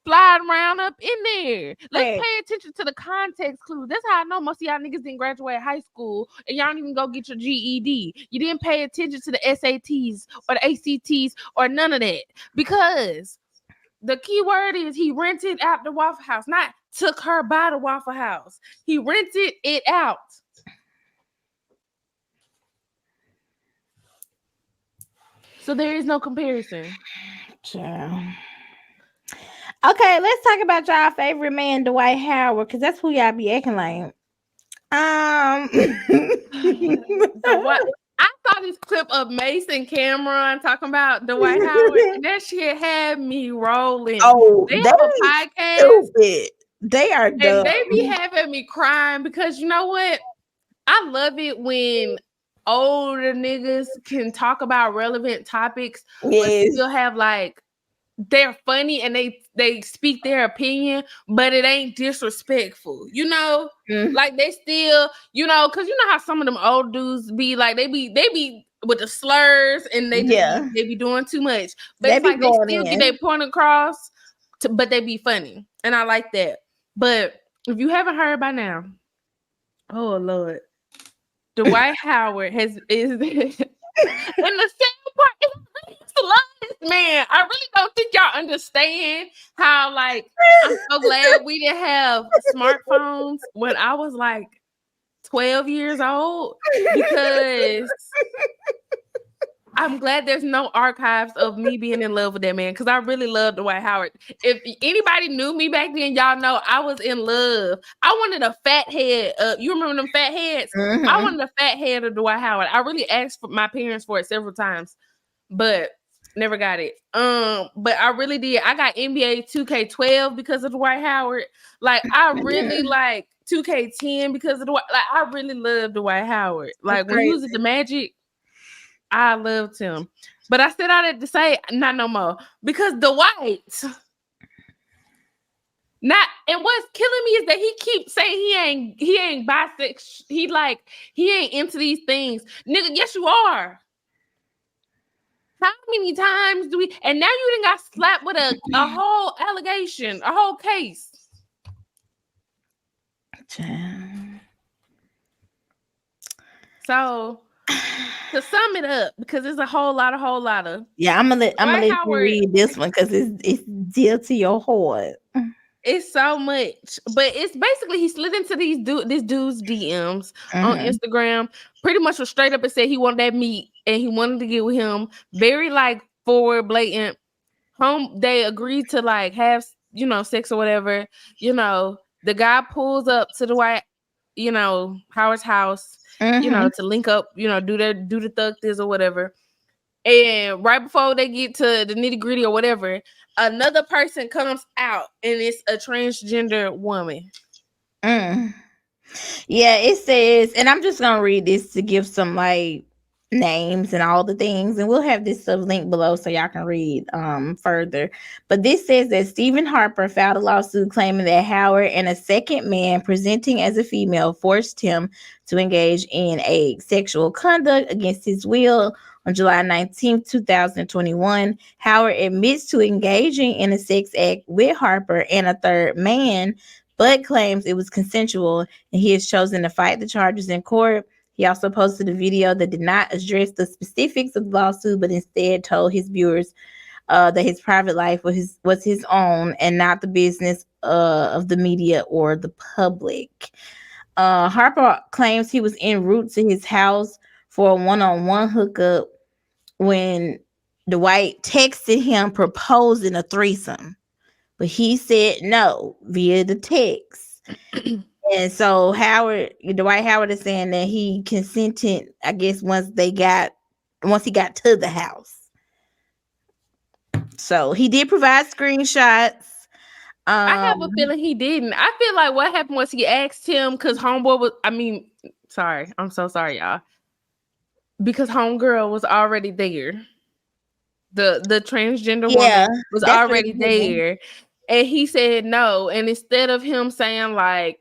flying around up in there? Let's pay attention to the context clues. That's how I know most of y'all niggas didn't graduate high school and y'all didn't even go get your GED. You didn't pay attention to the SATs or the ACTs or none of that because the key word is he rented out the Waffle House, not took her by the Waffle House. He rented it out. So there is no comparison. Okay, let's talk about y'all favorite man, Dwight Howard, because that's who y'all be acting like. What? I saw this clip of Mason Cameron talking about Dwight Howard, and that shit had me rolling. Oh, they have a podcast. Stupid. They are dumb. And they be having me crying because you know what? I love it when older niggas can talk about relevant topics, but still have like they're funny and they speak their opinion, but it ain't disrespectful, like they still, because you know how some of them old dudes be like, they be with the slurs and they be doing too much, but it's like they still get their point across, but they be funny, and I like that. But if you haven't heard by now, oh Lord, Dwight Howard is and the second part is man, I really don't think y'all understand how, like, I'm so glad we didn't have smartphones when I was like 12 years old, because I'm glad there's no archives of me being in love with that man, because I really loved Dwight Howard. If anybody knew me back then, y'all know I was in love. I wanted a fat head. You remember them fat heads? I wanted a fat head of Dwight Howard. I really asked for my parents for it several times, but never got it. But I really did. I got NBA 2K12 because of Dwight Howard. Like, I really like 2K10 because of Dwight. Like, I really love Dwight Howard. Like, when he was at the Magic, I loved him. But I said I had to say not no more because Dwight. And what's killing me is that he keeps saying he ain't bisexual. He ain't into these things. Nigga, yes you are. How many times do we? And now you done got slapped with a whole allegation, a whole case. So to sum it up, because it's a whole lot of. Yeah, I'm gonna let you read this one because it's dear to your heart. It's so much, but it's basically he slid into this dude's DMs on Instagram, pretty much was straight up and said he wanted that meat and he wanted to get with him. Very like forward, blatant. They agreed to like have sex or whatever. The guy pulls up to Dwight, Howard's house, to link up, do the thug this or whatever. And right before they get to the nitty gritty or whatever, another person comes out and it's a transgender woman. Yeah, it says, and I'm just gonna read this to give some like names and all the things, and we'll have this stuff linked below so y'all can read further. But this says that Stephen Harper filed a lawsuit claiming that Howard and a second man presenting as a female forced him to engage in a sexual conduct against his will. On July 19th, 2021, Howard admits to engaging in a sex act with Harper and a third man, but claims it was consensual, and he has chosen to fight the charges in court. He also posted a video that did not address the specifics of the lawsuit, but instead told his viewers that his private life was his own and not the business of the media or the public. Harper claims he was en route to his house for a one-on-one hookup when Dwight texted him proposing a threesome, but he said no via the text. And so Dwight Howard is saying that he consented, I guess, once he got to the house. So he did provide screenshots. I have a feeling he didn't. I feel like what happened was he asked him because homeboy was, sorry. I'm so sorry, y'all. Because homegirl was already there. The transgender woman was already there. And he said no. And instead of him saying like,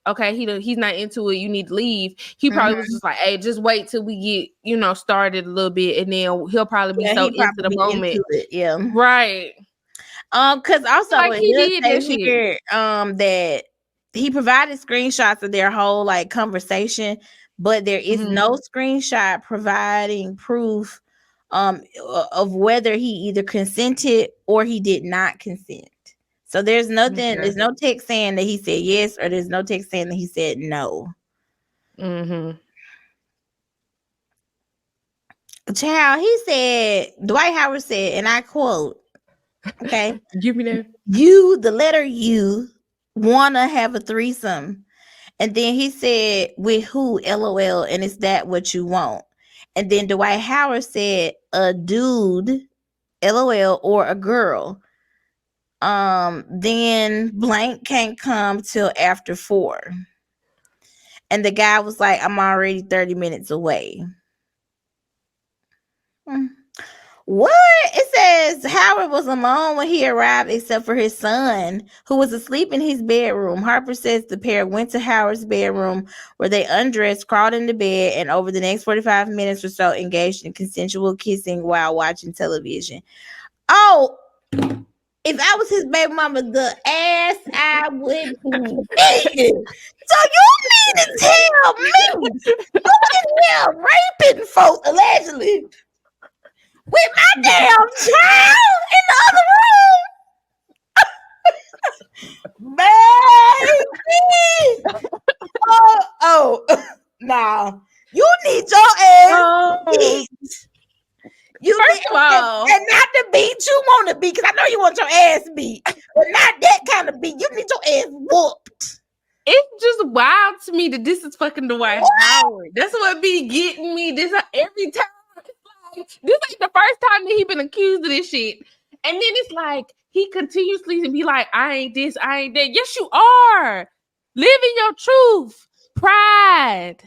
okay, he's not into it, you need to leave, he probably was just like, hey, just wait till we get, started a little bit, and then he'll probably be so into the moment. Yeah. Right. Because also like he did that here, that he provided screenshots of their whole like conversation, but there is no screenshot providing proof of whether he either consented or he did not consent. So there's nothing, there's no text saying that he said yes, or there's no text saying that he said no. Child, he said, Dwight Howard said, and I quote, okay, give me that. You, the letter U, wanna have a threesome. And then he said, with who? LOL. And is that what you want? And then Dwight Howard said, a dude, LOL, or a girl. Then blank can't come till after 4. And the guy was like, I'm already 30 minutes away. What? It says Howard was alone when he arrived except for his son, who was asleep in his bedroom. Harper says the pair went to Howard's bedroom where they undressed, crawled into bed, and over the next 45 minutes or so engaged in consensual kissing while watching television. Oh, if I was his baby mama, the ass I would be. So you mean to tell me you in here raping folks allegedly with my damn child in the other room? Baby! Nah. You need your ass beat. First of all, and not the beat you want to beat, because I know you want your ass beat, but not that kind of beat. You need your ass whooped. It's just wild to me that this is fucking Dwight Howard. That's what be getting me. This every time. This ain't the first time that he been accused of this shit. And then it's like he continuously be like, I ain't this, I ain't that. Yes, you are. Live in your truth. Pride.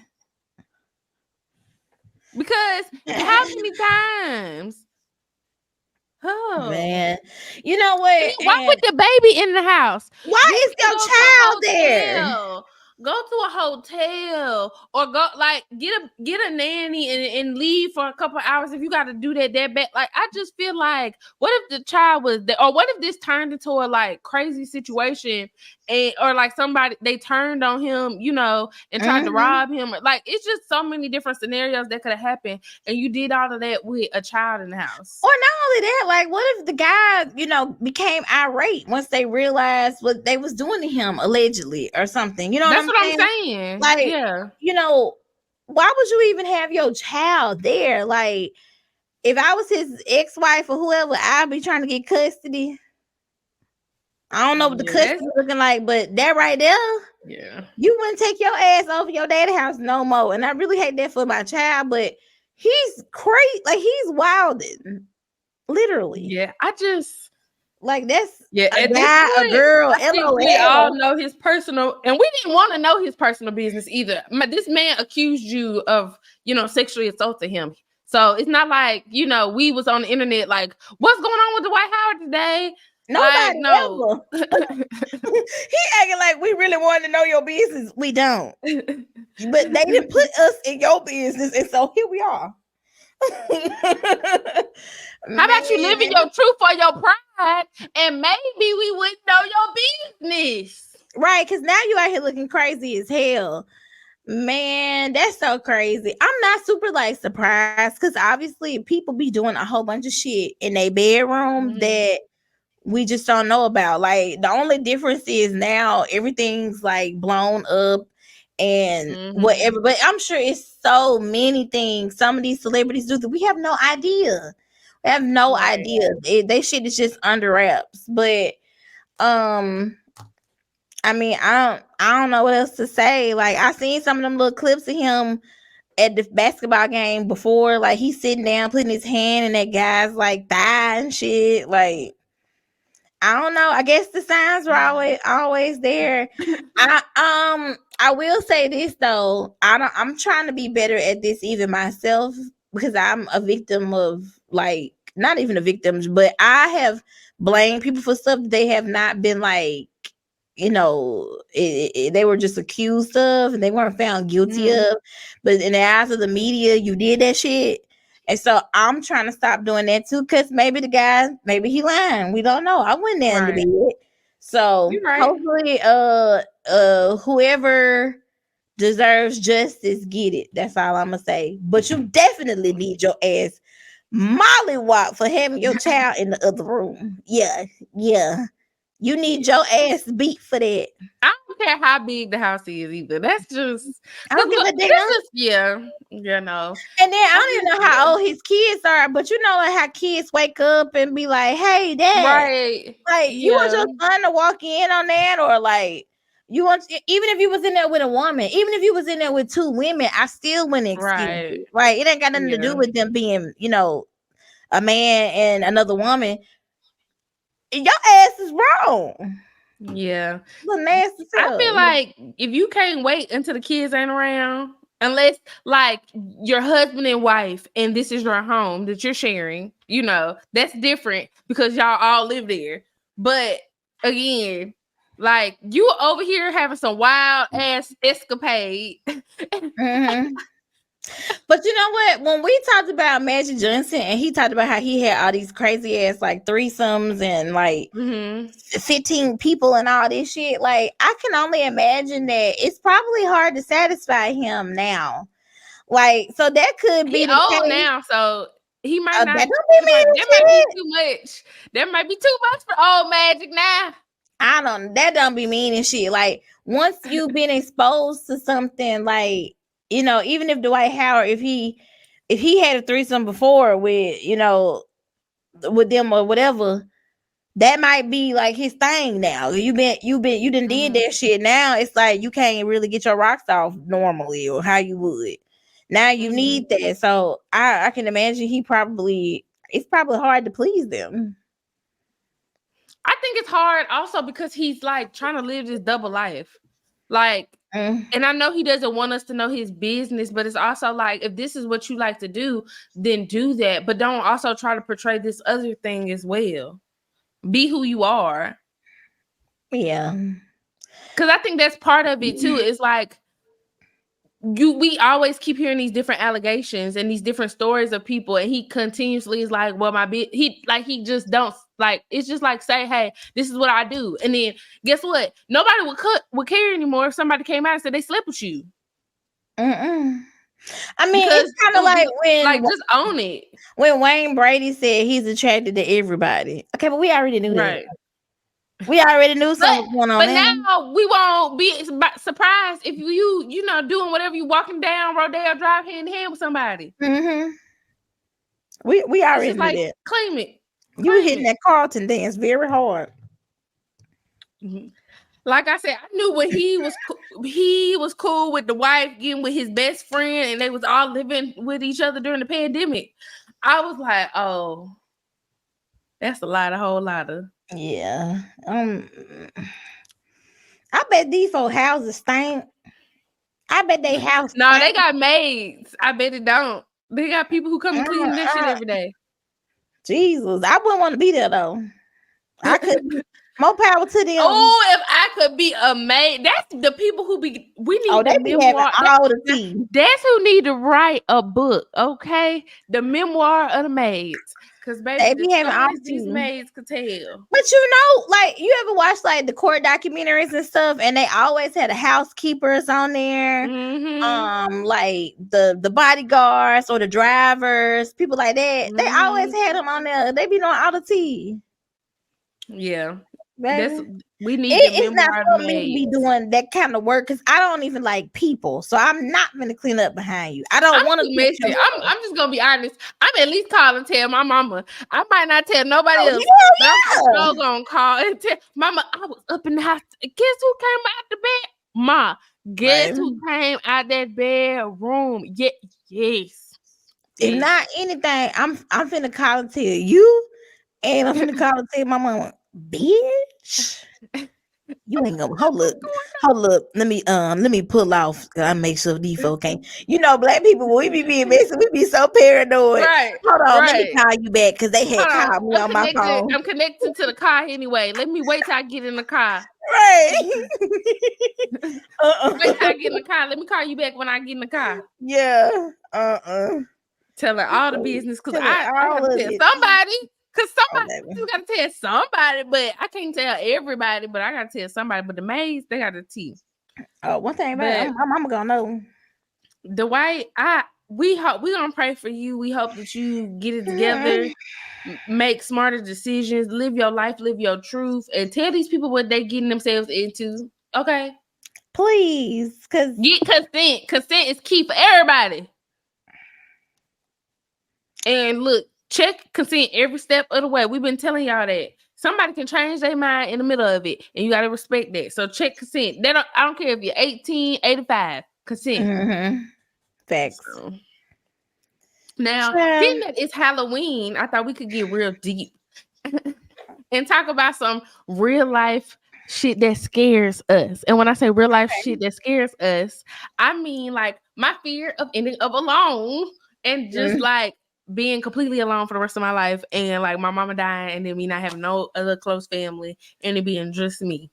Because how many times? Oh man. You know what? Why with the baby in the house? Why is your child there? Go to a hotel or go like get a nanny and leave for a couple hours if you got to do that bad. Like I just feel like, what if the child was there, or what if this turned into a like crazy situation, and or like somebody they turned on him, and tried to rob him. Like it's just so many different scenarios that could have happened, and you did all of that with a child in the house. Or not only that, like what if the guy, became irate once they realized what they was doing to him allegedly or something? You know That's what I'm saying? saying. Like, yeah. why would you even have your child there? Like, if I was his ex-wife or whoever, I'd be trying to get custody. I don't know what the custody looking like, but that right there, yeah, you wouldn't take your ass over your daddy house no more. And I really hate that for my child, but he's crazy. Like, he's wilding, literally. yeah. I just like that's Yeah, a at this guy, a point, girl, I think we all LOL. know his personal, and we didn't want to know his personal business either. This man accused you of, sexually assaulting him. So it's not like, we was on the internet like, what's going on with Dwight Howard today? Nobody no. ever. He acting like we really wanted to know your business. We don't. But they didn't put us in your business, and so here we are. How about you living your truth for your pride, and maybe we wouldn't know your business. Right, because now you out here looking crazy as hell. Man, that's so crazy. I'm not super like surprised because obviously people be doing a whole bunch of shit in their bedroom that we just don't know about. Like, the only difference is now everything's like blown up and whatever. But I'm sure it's so many things some of these celebrities do that we have no idea. We have no idea. They shit is just under wraps. But I mean, I don't know what else to say. Like, I seen some of them little clips of him at the basketball game before. Like, he's sitting down, putting his hand in that guy's like thigh and shit. Like, I don't know. I guess the signs were always there. I will say this though. I'm trying to be better at this even myself because I'm a victim of, like, not even a victim, but I have blamed people for stuff they have not been like, they were just accused of and they weren't found guilty of. But in the eyes of the media, you did that shit. And so I'm trying to stop doing that too, because maybe the guy, maybe he lying. We don't know. I went there in the bed. So hopefully whoever deserves justice get it. That's all I'm gonna say. But you definitely need your ass mollywop for having your child in the other room. Yeah. You need your ass beat for that. I don't care how big the house is either. That's just, I don't give a damn. No. And then I don't even know how old his kids are, but you know like how kids wake up and be like, "Hey, dad," right? Like, you want your son to walk in on that, or like you want, even if you was in there with a woman, even if you was in there with two women, I still wouldn't excuse you. Right? It ain't got nothing to do with them being, a man and another woman. Your ass is wrong. Yeah. Nasty I feel like if you can't wait until the kids ain't around, unless like your husband and wife and this is your home that you're sharing, that's different because y'all all live there. But again, like, you over here having some wild ass escapade. But you know what? When we talked about Magic Johnson and he talked about how he had all these crazy ass like threesomes and like 15 people and all this shit, like, I can only imagine that it's probably hard to satisfy him now. Like, so that could be the old case now, so he might not. That might be too much. That might be too much for old Magic now. That don't be meaning shit. Like, once you've been exposed to something, like, even if Dwight Howard, if he had a threesome before with, with them or whatever, that might be like his thing now. You done did that shit. Now it's like you can't really get your rocks off normally or how you would. Now you need that. So I can imagine it's probably hard to please them. I think it's hard also because he's like trying to live this double life. Like, and I know he doesn't want us to know his business, but it's also like, if this is what you like to do, then do that. But don't also try to portray this other thing as well. Be who you are. Yeah. Because I think that's part of it too. It's like, we always keep hearing these different allegations and these different stories of people, and he continuously is like, well, he just don't, like, it's just like, say, hey, this is what I do, and then guess what, nobody would care anymore if somebody came out and said they slept with you. I mean, because it's kind of like when, like, just own it. When Wayne Brady said he's attracted to everybody. Okay, but we already knew that. We already knew something was going on. But now we won't be surprised if you know doing whatever, you walking down Rodeo Drive hand in hand with somebody. Mm-hmm. We already knew that. Claim it. You were hitting that Carlton dance very hard. Mm-hmm. Like I said, I knew when he was cool with the wife, getting with his best friend, and they was all living with each other during the pandemic. I was like, oh, that's a whole lot of. Yeah. I bet these old houses stink. I bet they house. No, they got maids. I bet it don't. They got people who come and clean this shit every day. Jesus, I wouldn't want to be there though. I could. More power to them. Oh, if I could be a maid, that's the people who be. We need. Oh, they be having all the tea. That's who need to write a book. Okay, the memoir of the maids. Because baby, they be having all these maids could tell. But you know, like you ever watch like the court documentaries and stuff, and they always had the housekeepers on there, like the bodyguards or the drivers, people like that. They always had them on there. They be doing all the tea. Yeah. We need it's not for me to be doing that kind of work because I don't even like people, so I'm not gonna clean up behind you. I don't want to mess it. I'm just gonna be honest. I'm at least call and tell my mama. I might not tell nobody else. But I'm still gonna call and tell mama I was up in the house. Guess who came out the bed? Ma. Guess who came out that bedroom? Yes. If not anything, I'm finna call and tell you, and I'm finna call and tell my mama. Bitch, you ain't gonna hold up. Let me pull off. I make sure these folks can't. You know, black people when we be being messy, we be so paranoid. Right. Hold on, let me call you back because they had called me on my phone. I'm connected to the car anyway. Let me wait till I get in the car. Right. Wait till I get in the car. Let me call you back when I get in the car. Yeah. Telling all the business because I gotta tell somebody. Because you gotta tell somebody, but I can't tell everybody, but I gotta tell somebody. But the maids, they got the tea. Oh, one thing about it, my mama gonna know. Dwight, we gonna pray for you. We hope that you get it together, make smarter decisions, live your life, live your truth, and tell these people what they getting themselves into. Okay? Please, because get consent. Consent is key for everybody. And look, check consent every step of the way. We've been telling y'all that somebody can change their mind in the middle of it, and you got to respect that. So check consent. I don't care if you're 18, 85. Consent. Facts. So, now, being that it's Halloween, I thought we could get real deep and talk about some real life shit that scares us. And when I say real life shit that scares us, I mean like my fear of ending up alone and just like being completely alone for the rest of my life, and like my mama dying, and then me not having no other close family, and it being just me.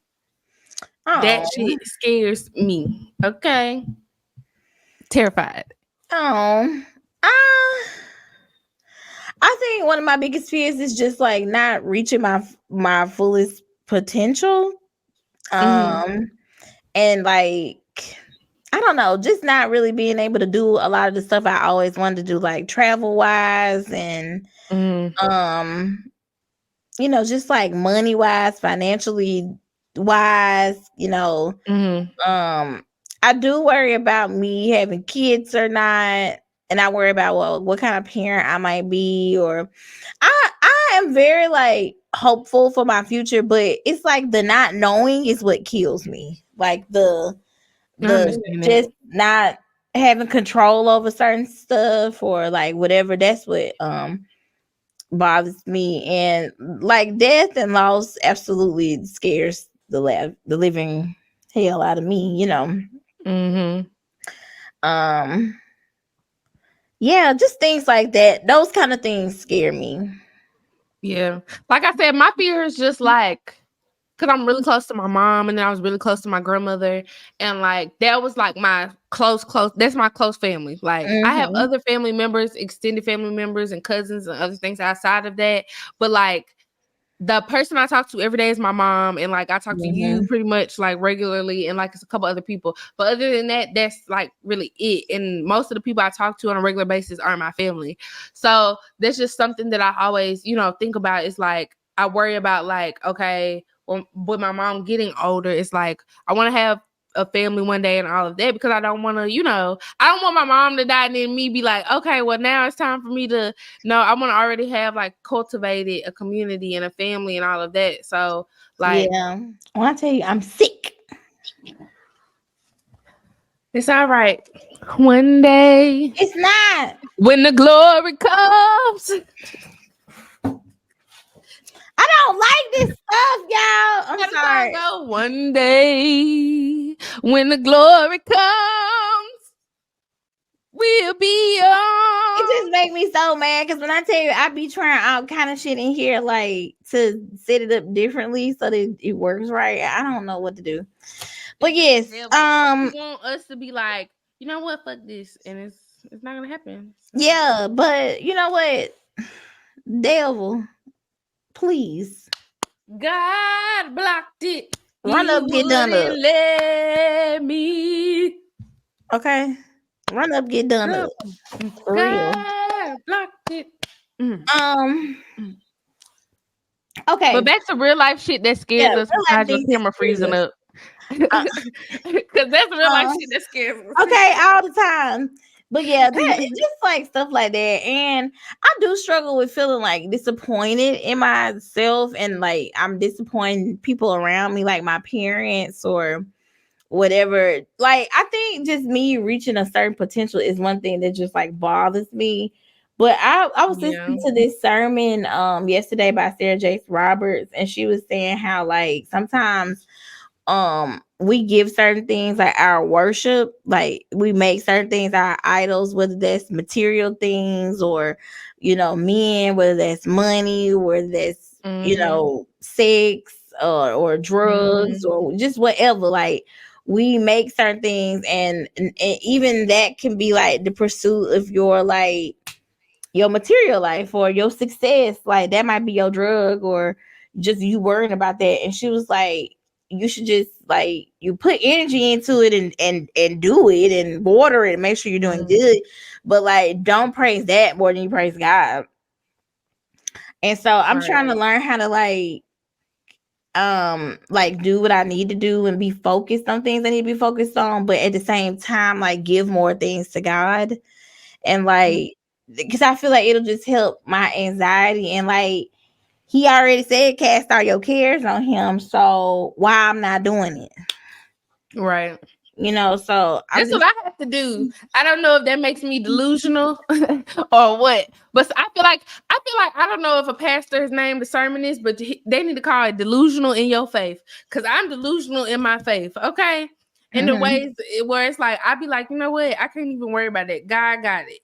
Aww. That shit scares me. Okay, terrified. Oh, I think one of my biggest fears is just like not reaching my fullest potential. And like, I don't know, just not really being able to do a lot of the stuff I always wanted to do, like travel wise and you know, just like money wise, financially wise, you know. I do worry about me having kids or not, and I worry about what kind of parent I might be, or I am very like hopeful for my future, but it's like the not knowing is what kills me. Like the just not having control over certain stuff or like whatever. That's what bothers me. And like death and loss absolutely scares the living hell out of me, you know. Yeah, just things like that. Those kind of things scare me. Yeah, like I said, my fear is just like, because I'm really close to my mom, and then I was really close to my grandmother, and like that was like my close. That's my close family. Like I have other family members, extended family members, and cousins and other things outside of that. But like the person I talk to every day is my mom, and like I talk to you pretty much like regularly, and like it's a couple other people. But other than that, that's like really it. And most of the people I talk to on a regular basis are my family. So that's just something that I always, you know, think about. Is like I worry about like, okay, with my mom getting older, it's like I want to have a family one day and all of that, because I don't want to, I don't want my mom to die and then me be like, okay, well now it's time for me to, no, I want to already have like cultivated a community and a family and all of that. So like, yeah, when I tell you I'm sick, it's all right. One day it's not. when the glory comes. I don't like this stuff, y'all. I'm sorry. Go one day when the glory comes, we'll be on. It just make me so mad because when I tell you, I be trying all kind of shit in here, like to set it up differently so that it works right. I don't know what to do, but yes, you want us to be like, you know what, fuck this, and it's not gonna happen. So. Yeah, but you know what, devil, please, God blocked it. Run up, get done up. Let me. Okay, run up, get done up. For real. God blocked it. Okay, but back to real life shit that scares us besides your camera freezing up. Because that's real life shit that scares us. Okay, all the time. But yeah, that just like stuff like that. And I do struggle with feeling like disappointed in myself, and like I'm disappointing people around me, like my parents or whatever. Like I think just me reaching a certain potential is one thing that just like bothers me. But I was listening to this sermon yesterday by Sarah Jakes Roberts, and she was saying how like sometimes we give certain things like our worship, like we make certain things our idols, whether that's material things or men, whether that's money, whether that's sex or drugs or just whatever. Like we make certain things, and even that can be like the pursuit of your like your material life or your success. Like that might be your drug or just you worrying about that. And she was like, you should just like you put energy into it and do it and water it and make sure you're doing good, but like don't praise that more than you praise God. And so I'm trying to learn how to like do what I need to do and be focused on things I need to be focused on, but at the same time like give more things to God. And like because I feel like it'll just help my anxiety, and like he already said cast all your cares on him, so why I'm not doing it, right? So that's what I have to do. I don't know if that makes me delusional or what, but I feel like I don't know if a pastor's name the sermon is, but they need to call it delusional in your faith, because I'm delusional in my faith. Okay. In the ways where it's like I be like, you know what, I can't even worry about that. God got it.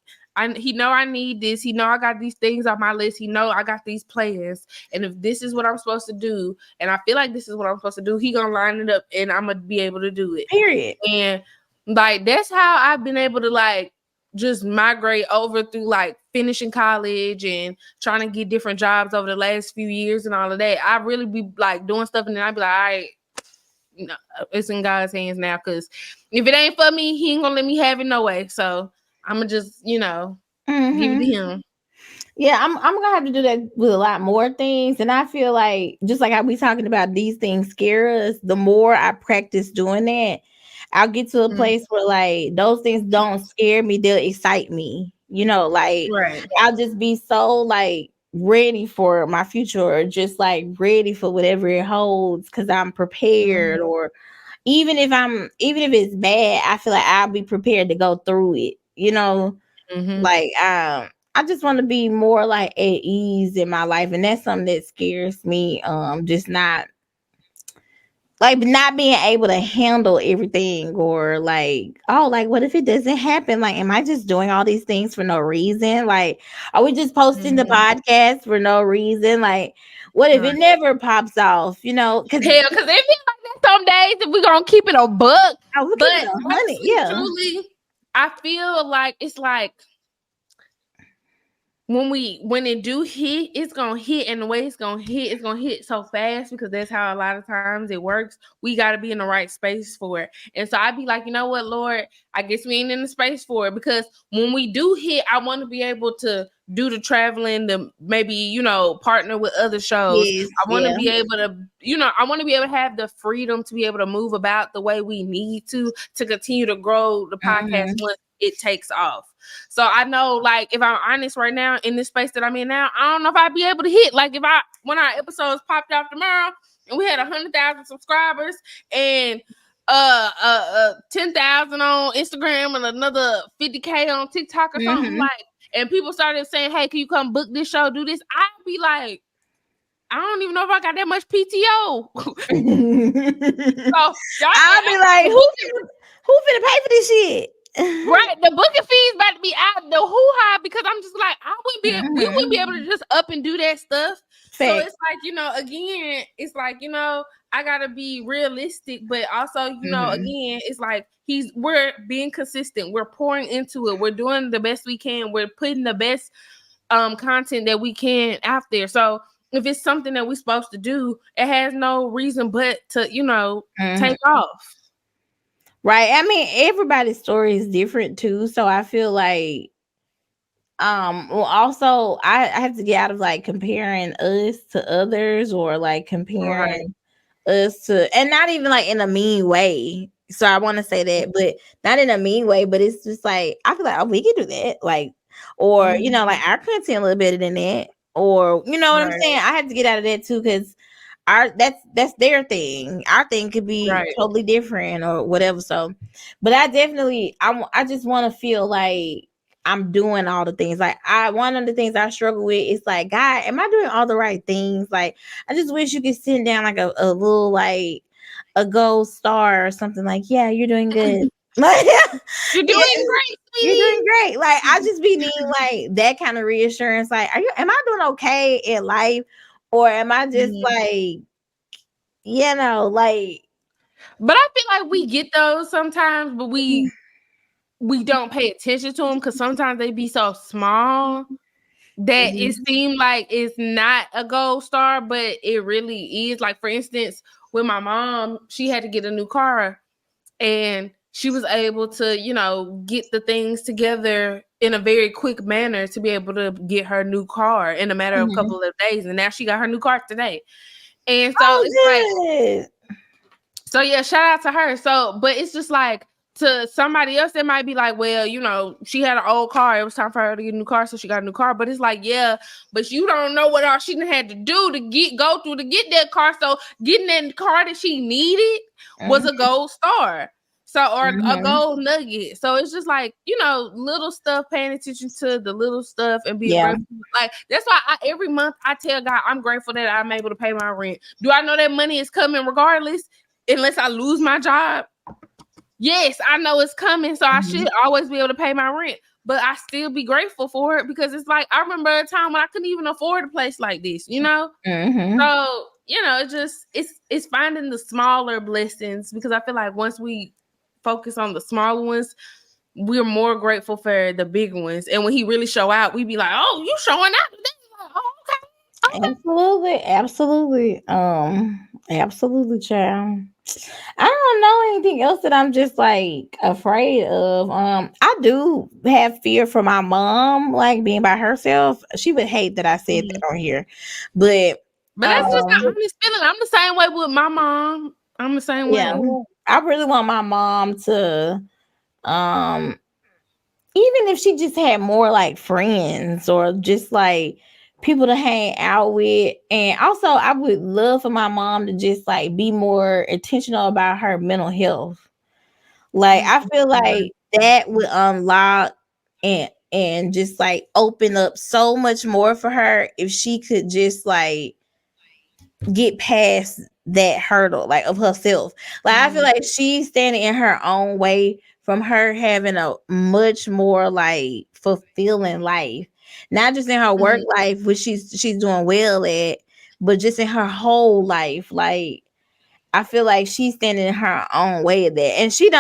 He know I need this. He know I got these things on my list. He know I got these plans. And if this is what I'm supposed to do, and I feel like this is what I'm supposed to do, he gonna line it up, and I'm gonna be able to do it. Period. And like that's how I've been able to like just migrate over through like finishing college and trying to get different jobs over the last few years and all of that. I really be like doing stuff, and then I'd be like, all right, it's in God's hands now, because if it ain't for me, he ain't gonna let me have it no way. So I'm gonna just, give it to him. Yeah, I'm gonna have to do that with a lot more things. And I feel like just like how we talking about these things scare us, the more I practice doing that, I'll get to a place where like those things don't scare me, they'll excite me. Like I'll just be so like ready for my future, or just like ready for whatever it holds because I'm prepared. Or even if it's bad, I feel like I'll be prepared to go through it. Like I just want to be more like at ease in my life, and that's something that scares me. Just not being able to handle everything, or like, oh, like what if it doesn't happen? Like, am I just doing all these things for no reason? Like, are we just posting the podcast for no reason? Like, what if it never pops off? Because it feel like that some days if we're gonna keep it a buck. But honestly, truly, I feel like it's like when it do hit, it's gonna hit, and the way it's gonna hit so fast, because that's how a lot of times it works. We got to be in the right space for it. And so I'd be like, you know what, Lord, I guess we ain't in the space for it, because when we do hit, I want to be able to do the traveling, to maybe, you know, partner with other shows. Yes, I want to yeah. be able to, you know, I want to be able to have the freedom to be able to move about the way we need to continue to grow the podcast once it takes off. So I know, like, if I'm honest right now in this space that I'm in now, I don't know if I'd be able to hit, like, when our episodes popped off tomorrow and we had 100,000 subscribers and 10,000 on Instagram and another 50K on TikTok or something, like, and people started saying, hey, can you come book this show, do this? I'd be like, I don't even know if I got that much PTO. So I'll be like, who finna pay for this shit? Right, the booking fees about to be out the hoo-ha, because I'm just like, we wouldn't be able to just up and do that stuff. So it's like, you know, again, it's like, you know, I gotta be realistic, but also, you know, again, it's like we're being consistent, we're pouring into it, we're doing the best we can, we're putting the best content that we can out there. So if it's something that we're supposed to do, it has no reason but to, you know, take off. Right. I mean, everybody's story is different too. So I feel like well, also I have to get out of like comparing us to others, or like comparing us to, and not even like in a mean way. So I want to say that, but not in a mean way, but it's just like I feel like, oh, we can do that, like, or you know, like our content a little better than that, or you know what I'm saying. I have to get out of that too, because that's their thing. Our thing could be totally different or whatever. So, but I definitely I just want to feel like I'm doing all the things. Like one of the things I struggle with is like, God, am I doing all the right things? Like, I just wish you could send down like a little, like a gold star or something, like, yeah, you're doing good. Like, you're doing great, sweetie. You're doing great. Like, I just be needing like that kind of reassurance. Like, am I doing okay in life? Or am I just like, you know, like. But I feel like we get those sometimes, but we don't pay attention to them because sometimes they be so small that it seems like it's not a gold star, but it really is. Like, for instance, with my mom, she had to get a new car and she was able to, you know, get the things together in a very quick manner to be able to get her new car in a matter of a couple of days. And now she got her new car today. And so it's like, so yeah, shout out to her. So, but it's just like, to somebody else, that might be like, well, you know, she had an old car. It was time for her to get a new car, so she got a new car. But it's like, yeah, but you don't know what all she had to do to go through to get that car. So getting that car that she needed was a gold star. So, or a gold nugget. So it's just like, you know, little stuff, paying attention to the little stuff and being grateful. Like, that's why every month I tell God, I'm grateful that I'm able to pay my rent. Do I know that money is coming regardless, unless I lose my job? Yes, I know it's coming, so I should always be able to pay my rent. But I still be grateful for it, because it's like, I remember a time when I couldn't even afford a place like this, you know? So, you know, it's finding the smaller blessings, because I feel like once we focus on the smaller ones, we're more grateful for the big ones. And when he really show out, we be like, oh, you showing out today? Like, oh, okay. Absolutely. Absolutely, child. I don't know anything else that I'm just like afraid of. I do have fear for my mom, like being by herself. She would hate that I said that on here, but that's just my honest feeling. I'm the same way with my mom. I'm the same way. I really want my mom to, even if she just had more like friends or just like people to hang out with. And also I would love for my mom to just like be more intentional about her mental health. Like, I feel like that would unlock and just like open up so much more for her if she could just like get past that hurdle, like, of herself. Like, I feel like she's standing in her own way from her having a much more like fulfilling life, not just in her work life, which she's doing well at, but just in her whole life. Like, I feel like she's standing in her own way of that, and she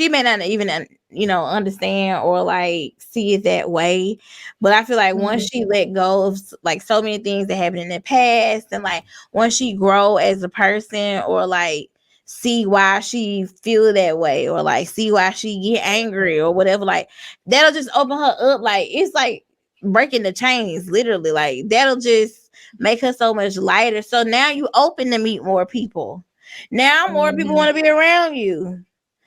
may not even, you know, understand or like see it that way. But I feel like once she let go of like so many things that happened in the past, and like once she grow as a person, or like see why she feel that way, or like see why she get angry or whatever, like that'll just open her up. Like, it's like breaking the chains, literally. Like that'll just make her so much lighter. So now you open to meet more people. Now more people want to be around you.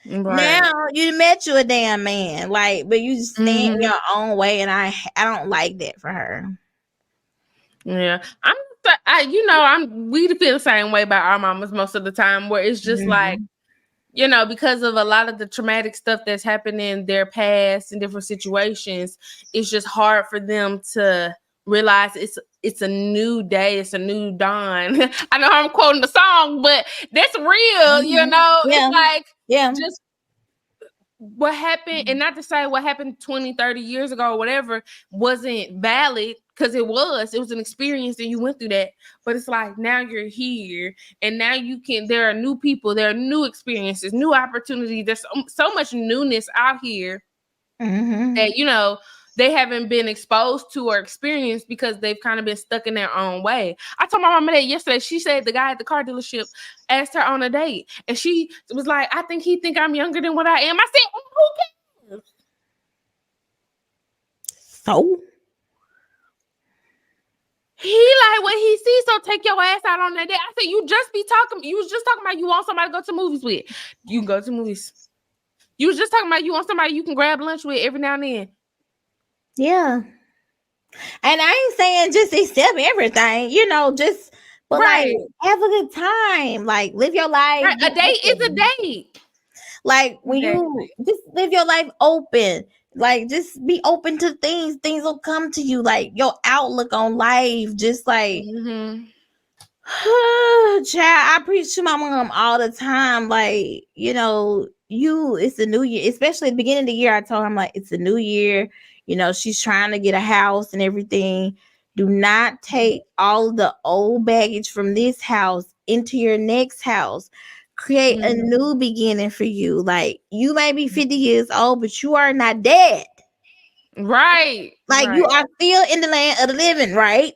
Right. Now you met you a damn man, like, but you just stand in your own way, and I don't like that for her. Yeah, we feel the same way about our mamas most of the time, where it's just like, because of a lot of the traumatic stuff that's happened in their past and different situations, it's just hard for them to realize it's a new day, it's a new dawn. I know I'm quoting the song, but that's real, It's like, just what happened, and not to say what happened 20, 30 years ago or whatever wasn't valid, because it was an experience and you went through that. But it's like, now you're here, and now there are new people, there are new experiences, new opportunities. There's so much newness out here that, they haven't been exposed to or experienced because they've kind of been stuck in their own way. I told my mama that yesterday. She said the guy at the car dealership asked her on a date, and she was like, I think he think I'm younger than what I am. I said, who cares? So? He like what he sees, so take your ass out on that date. I said, you was just talking about you want somebody to go to movies with. You can go to movies. You was just talking about you want somebody you can grab lunch with every now and then. Yeah. And I ain't saying just accept everything, but like have a good time. Like live your life. Right. A date is a date. Like when you just live your life open, like just be open to things will come to you. Like your outlook on life, just like child, I preach to my mom all the time. Like, it's a new year, especially at the beginning of the year. I told her, I'm like, it's a new year. She's trying to get a house and everything. Do not take all the old baggage from this house into your next house. Create a new beginning for you. Like, you may be 50 years old, but you are not dead. Right. Like, you are still in the land of the living, right?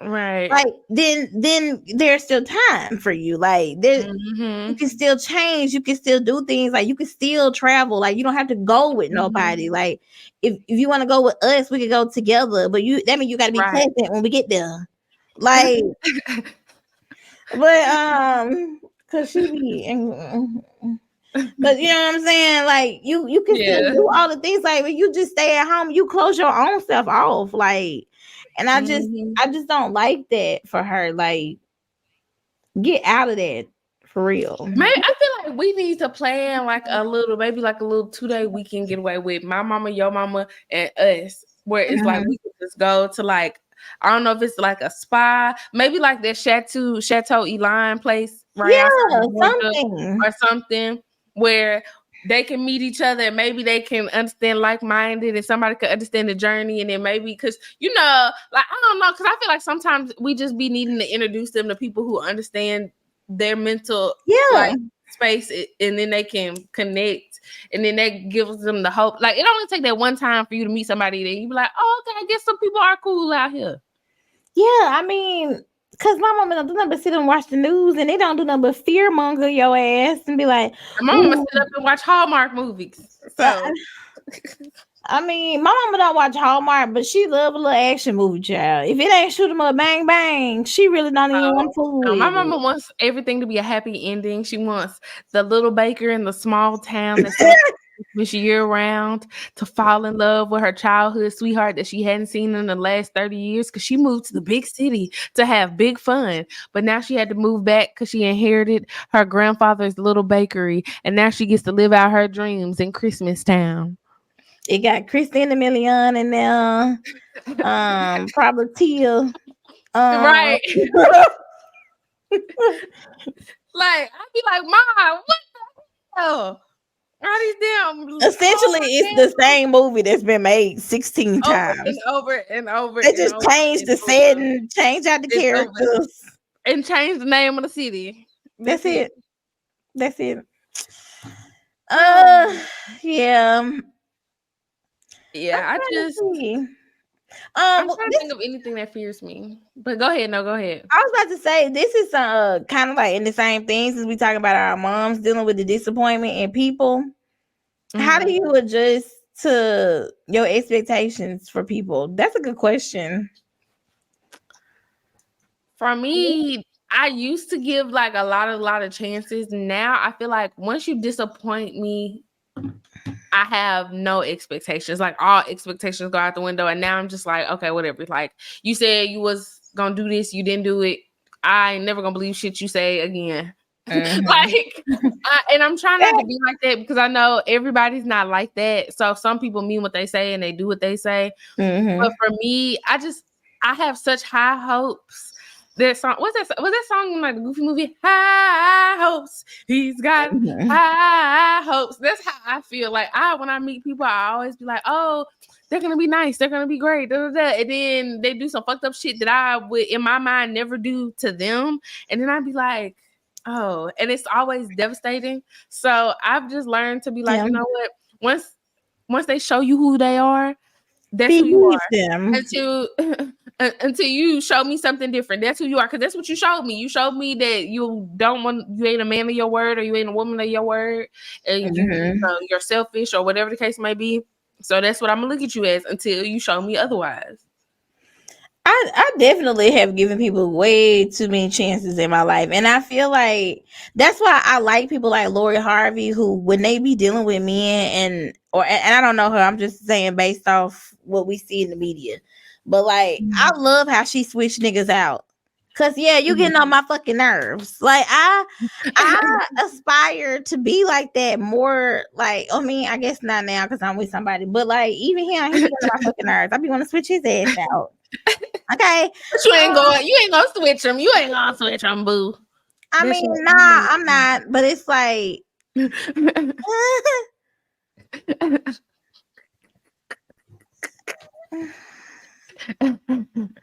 Right. Like, then there's still time for you. Like, you can still change. You can still do things. Like, you can still travel. Like, you don't have to go with nobody. Like, if you want to go with us, we can go together. But that means you got to be present when we get there. Like, but cause she be, but you know what I'm saying? Like, you can still do all the things. Like, when you just stay at home, you close your own self off. Like, and I just don't like that for her. Like, get out of that for real. Maybe I feel like we need to plan like a little 2-day weekend getaway with my mama, your mama, and us, where it's like we could just go to, like, I don't know if it's like a spa, maybe like that Chateau Elan place, right? Something or something where they can meet each other, and maybe they can understand like-minded, and somebody could understand the journey. And then maybe, because like, I don't know, because I feel like sometimes we just be needing to introduce them to people who understand their mental space, and then they can connect, and then that gives them the hope. Like, it only take that one time for you to meet somebody, then you be like, oh, okay, I guess some people are cool out here. Yeah, I mean, because my mama don't do nothing but sit and watch the news, and they don't do nothing but fearmonger your ass and be like, my mama sit up and watch Hallmark movies. So I mean, my mama don't watch Hallmark, but she love a little action movie, child. If it ain't shoot 'em up, bang bang, she really don't even want to fool with my mama wants everything to be a happy ending. She wants the little baker in the small town that's year round to fall in love with her childhood sweetheart that she hadn't seen in the last 30 years, because she moved to the big city to have big fun. But now she had to move back because she inherited her grandfather's little bakery, and now she gets to live out her dreams in Christmas Town. It got Christina Milian in there, probably Tia. Right. Like, I'd be like, Mom, what the hell? All these damn. Essentially, it's the same movie that's been made 16 times. And over. They just changed the setting, changed out the characters, and changed the name of the city. That's it. Yeah. I'm trying to think of anything that fears me. But go ahead. No, go ahead. I was about to say, this is kind of like in the same thing, since we talking about our moms dealing with the disappointment in people. How do you adjust to your expectations for people? That's a good question. For me, I used to give like a lot of chances. Now I feel like once you disappoint me, I have no expectations. Like all expectations go out the window. And now I'm just like, okay, whatever. Like you said you was gonna do this, you didn't do it. I ain't never gonna believe shit you say again. Like, and I'm trying not to be like that because I know everybody's not like that. So some people mean what they say and they do what they say. But for me, I have such high hopes. That song, what's that song in like the Goofy movie? High hopes. He's got high hopes. That's how I feel. Like when I meet people, I always be like, oh, they're gonna be nice, they're gonna be great, da, da, da. And then they do some fucked up shit that I would in my mind never do to them. And then I'd be like, oh, and it's always devastating. So I've just learned to be like, you know what? Once they show you who they are, that's who you are. Them. Until you show me something different. That's who you are. Because that's what you showed me. You showed me that you ain't a man of your word, or you ain't a woman of your word, and you're selfish or whatever the case may be. So that's what I'm gonna look at you as until you show me otherwise. I definitely have given people way too many chances in my life, and I feel like that's why I like people like Lori Harvey, who when they be dealing with men and I don't know her, I'm just saying based off what we see in the media, but like I love how she switched niggas out. Cause you getting on my fucking nerves. Like I aspire to be like that more. Like I mean, I guess not now because I'm with somebody, but like even him, he's getting on my fucking nerves. I be want to switch his ass out. Okay, but you ain't gonna switch him. You ain't gonna switch him, boo. I mean, nah, I'm not. But it's like,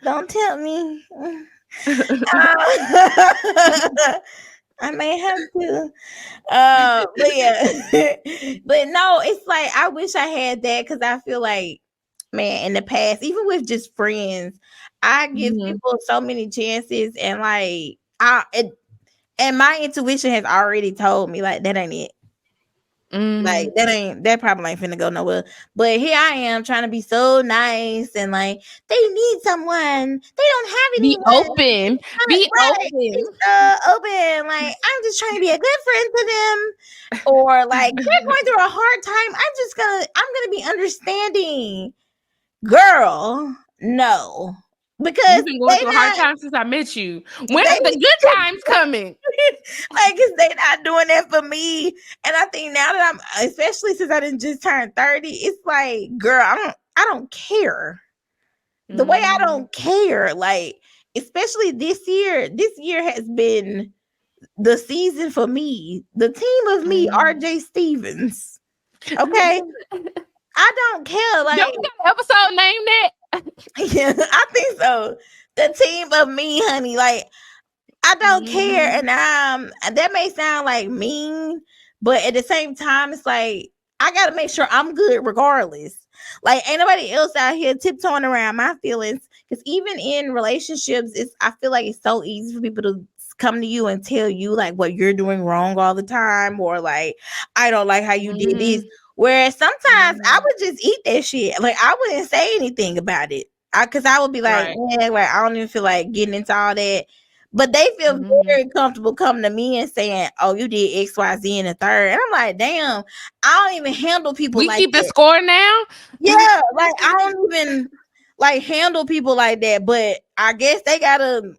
don't tell me. I may have to. But yeah, but no, it's like I wish I had that because I feel like, man, in the past, even with just friends, I give people so many chances, and like and my intuition has already told me like that ain't it. Like that probably ain't finna go nowhere. But here I am trying to be so nice and like they need someone. They don't have anyone. Be open. Open. Like I'm just trying to be a good friend to them. Or like they're going through a hard time. I'm gonna be understanding. Girl, no. Because you've been going through a hard time since I met you. When are the good times coming? Like, cause they not doing that for me. And I think now that especially since I didn't just turn 30, it's like, girl, I don't care. The way I don't care, like, especially this year has been the season for me. The team of me, RJ Stevens. Okay. I don't care. Like, don't we got an episode named that? Yeah, I think so. The team of me, honey. Like, I don't care. And that may sound like mean, but at the same time, it's like I gotta make sure I'm good regardless. Like, ain't nobody else out here tiptoeing around my feelings. Because even in relationships, I feel like it's so easy for people to come to you and tell you like what you're doing wrong all the time, or like, I don't like how you did this. Whereas sometimes I would just eat that shit. Like, I wouldn't say anything about it. Because I would be like, like, I don't even feel like getting into all that. But they feel very comfortable coming to me and saying, oh, you did X, Y, Z in the third. And I'm like, damn, I don't even handle people like that. We keep the score now? Yeah, like, I don't even, like, handle people like that. But I guess they got to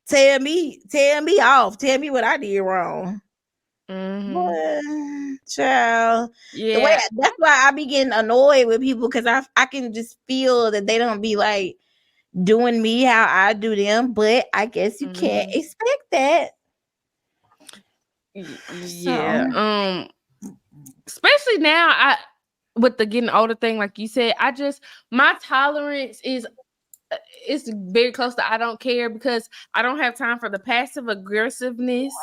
tell me off. Tell me what I did wrong. Child. Yeah. That's why I be getting annoyed with people because I can just feel that they don't be like doing me how I do them, but I guess you can't expect that. Yeah. Especially now, with the getting older thing, like you said, my tolerance is very close to I don't care because I don't have time for the passive aggressiveness.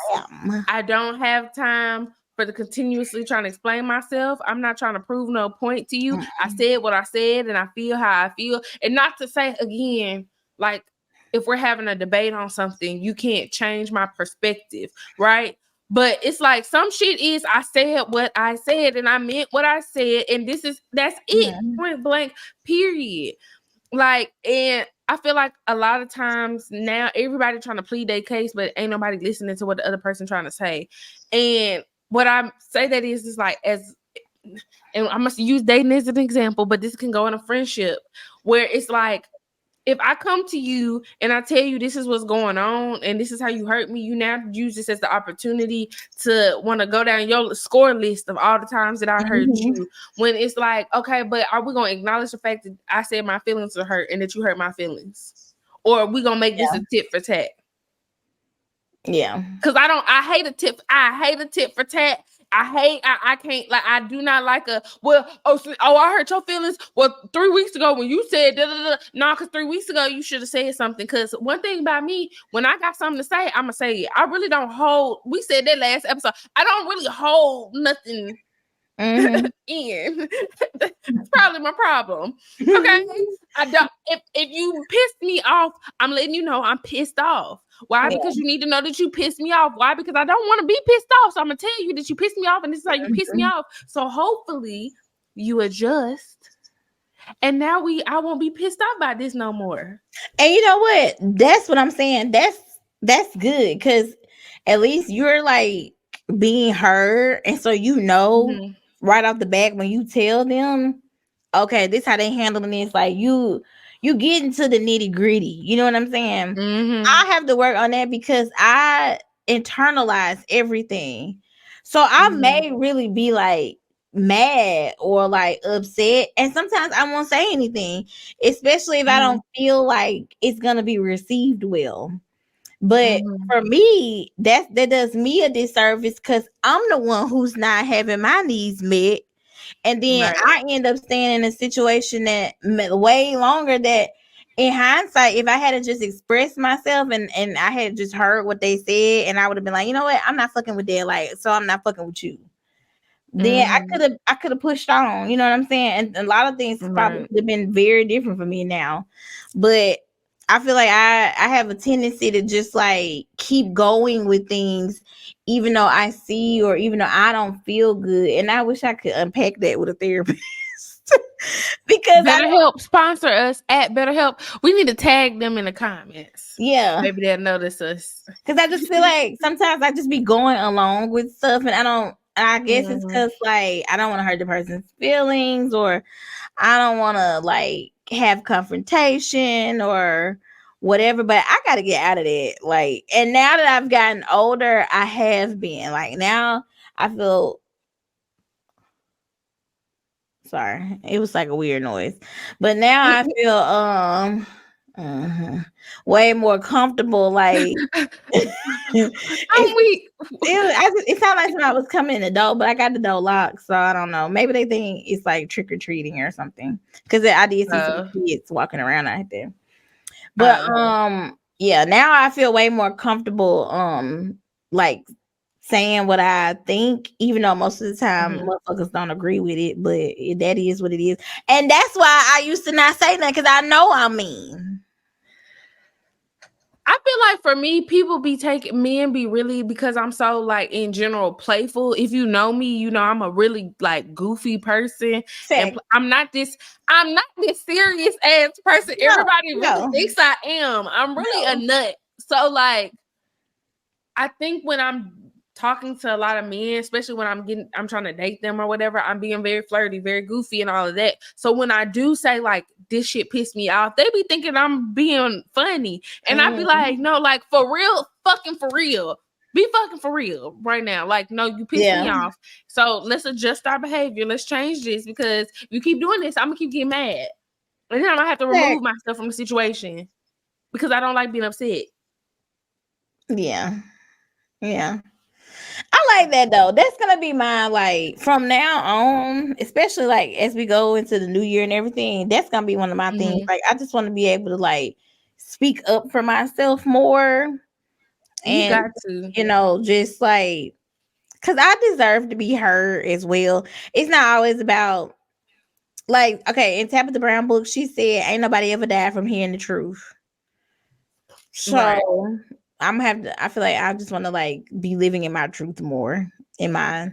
I don't have time for the continuously trying to explain myself. I'm not trying to prove no point to you. I said what I said and I feel how I feel. And not to say again, like if we're having a debate on something, you can't change my perspective, right? But it's like some shit is I said what I said and I meant what I said, and that's it. Point blank, period. Like, and I feel like a lot of times now everybody trying to plead their case, but ain't nobody listening to what the other person trying to say. And what I say that is like, as, and I must use dating as an example, but this can go in a friendship where it's like, if I come to you and I tell you this is what's going on and this is how you hurt me, you now use this as the opportunity to want to go down your score list of all the times that I hurt you. When it's like, okay, but are we going to acknowledge the fact that I said my feelings are hurt and that you hurt my feelings? Or are we going to make this a tit for tat? Yeah. Because I hate a tit for tat. I can't, like, I do not like I hurt your feelings. Well, 3 weeks ago when you said no, because 3 weeks ago you should have said something. Because one thing about me, when I got something to say, I'm gonna say it. I really don't hold. We said that last episode. I don't really hold nothing in. That's probably my problem. Okay, I don't. If you pissed me off, I'm letting you know I'm pissed off. Why? Because you need to know that you pissed me off. Why? Because I don't want to be pissed off. So I'm gonna tell you that you pissed me off, and this is how you piss me off. So hopefully you adjust, and now I won't be pissed off by this no more. And you know what? That's what I'm saying. That's good, because at least you're like being heard, and so right off the bat when you tell them, okay, this how they handling this. Like you get into the nitty gritty. You know what I'm saying? I have to work on that because I internalize everything. So I may really be like mad or like upset, and sometimes I won't say anything, especially if I don't feel like it's gonna be received well. But for me, that does me a disservice because I'm the one who's not having my needs met. And then I end up staying in a situation that way longer, that in hindsight, if I had just expressed myself and I had just heard what they said, and I would have been like, you know what, I'm not fucking with that, like, so I'm not fucking with you. Then I could have pushed on, you know what I'm saying? And a lot of things probably would have been very different for me now. But I feel like I have a tendency to just like keep going with things, even though I see or even though I don't feel good. And I wish I could unpack that with a therapist. Because BetterHelp sponsor us at BetterHelp. We need to tag them in the comments. Yeah. Maybe they'll notice us. Because I just feel like sometimes I just be going along with stuff, and I guess it's because like I don't want to hurt the person's feelings, or I don't want to like have confrontation or whatever, but I got to get out of that. Like, and now that I've gotten older, I have been like, now I feel, sorry, it was like a weird noise, but now I feel way more comfortable. Like I'm weak. It sounded like somebody was coming in the door, but I got the door locked, so I don't know. Maybe they think it's like trick or treating or something, because I did see some kids walking around out there. But yeah, now I feel way more comfortable like saying what I think, even though most of the time motherfuckers don't agree with it, but that is what it is. And that's why I used to not say that, because I know I'm mean. I feel like for me, people men be really, because I'm so like in general playful. If you know me, you know I'm a really like goofy person. And I'm not this serious ass person. Everybody really thinks I am. I'm really a nut. So like, I think when I'm talking to a lot of men, especially when I'm trying to date them or whatever, I'm being very flirty, very goofy and all of that. So when I do say like, this shit pissed me off, they be thinking I'm being funny. And I'd be like, no, like for real, fucking for real. Be fucking for real right now. Like, no, you pissed me off. So let's adjust our behavior. Let's change this, because if you keep doing this, I'm gonna keep getting mad. And then I'm gonna have to remove myself from the situation because I don't like being upset. Yeah. Yeah. I like that though. That's gonna be my, like, from now on, especially like as we go into the new year and everything, that's gonna be one of my things. Like, I just want to be able to like speak up for myself more. And you got to, you know, just like, because I deserve to be heard as well. It's not always about, like, okay, in Tabitha Brown book, she said, ain't nobody ever died from hearing the truth. So I feel like I just want to like be living in my truth more in my.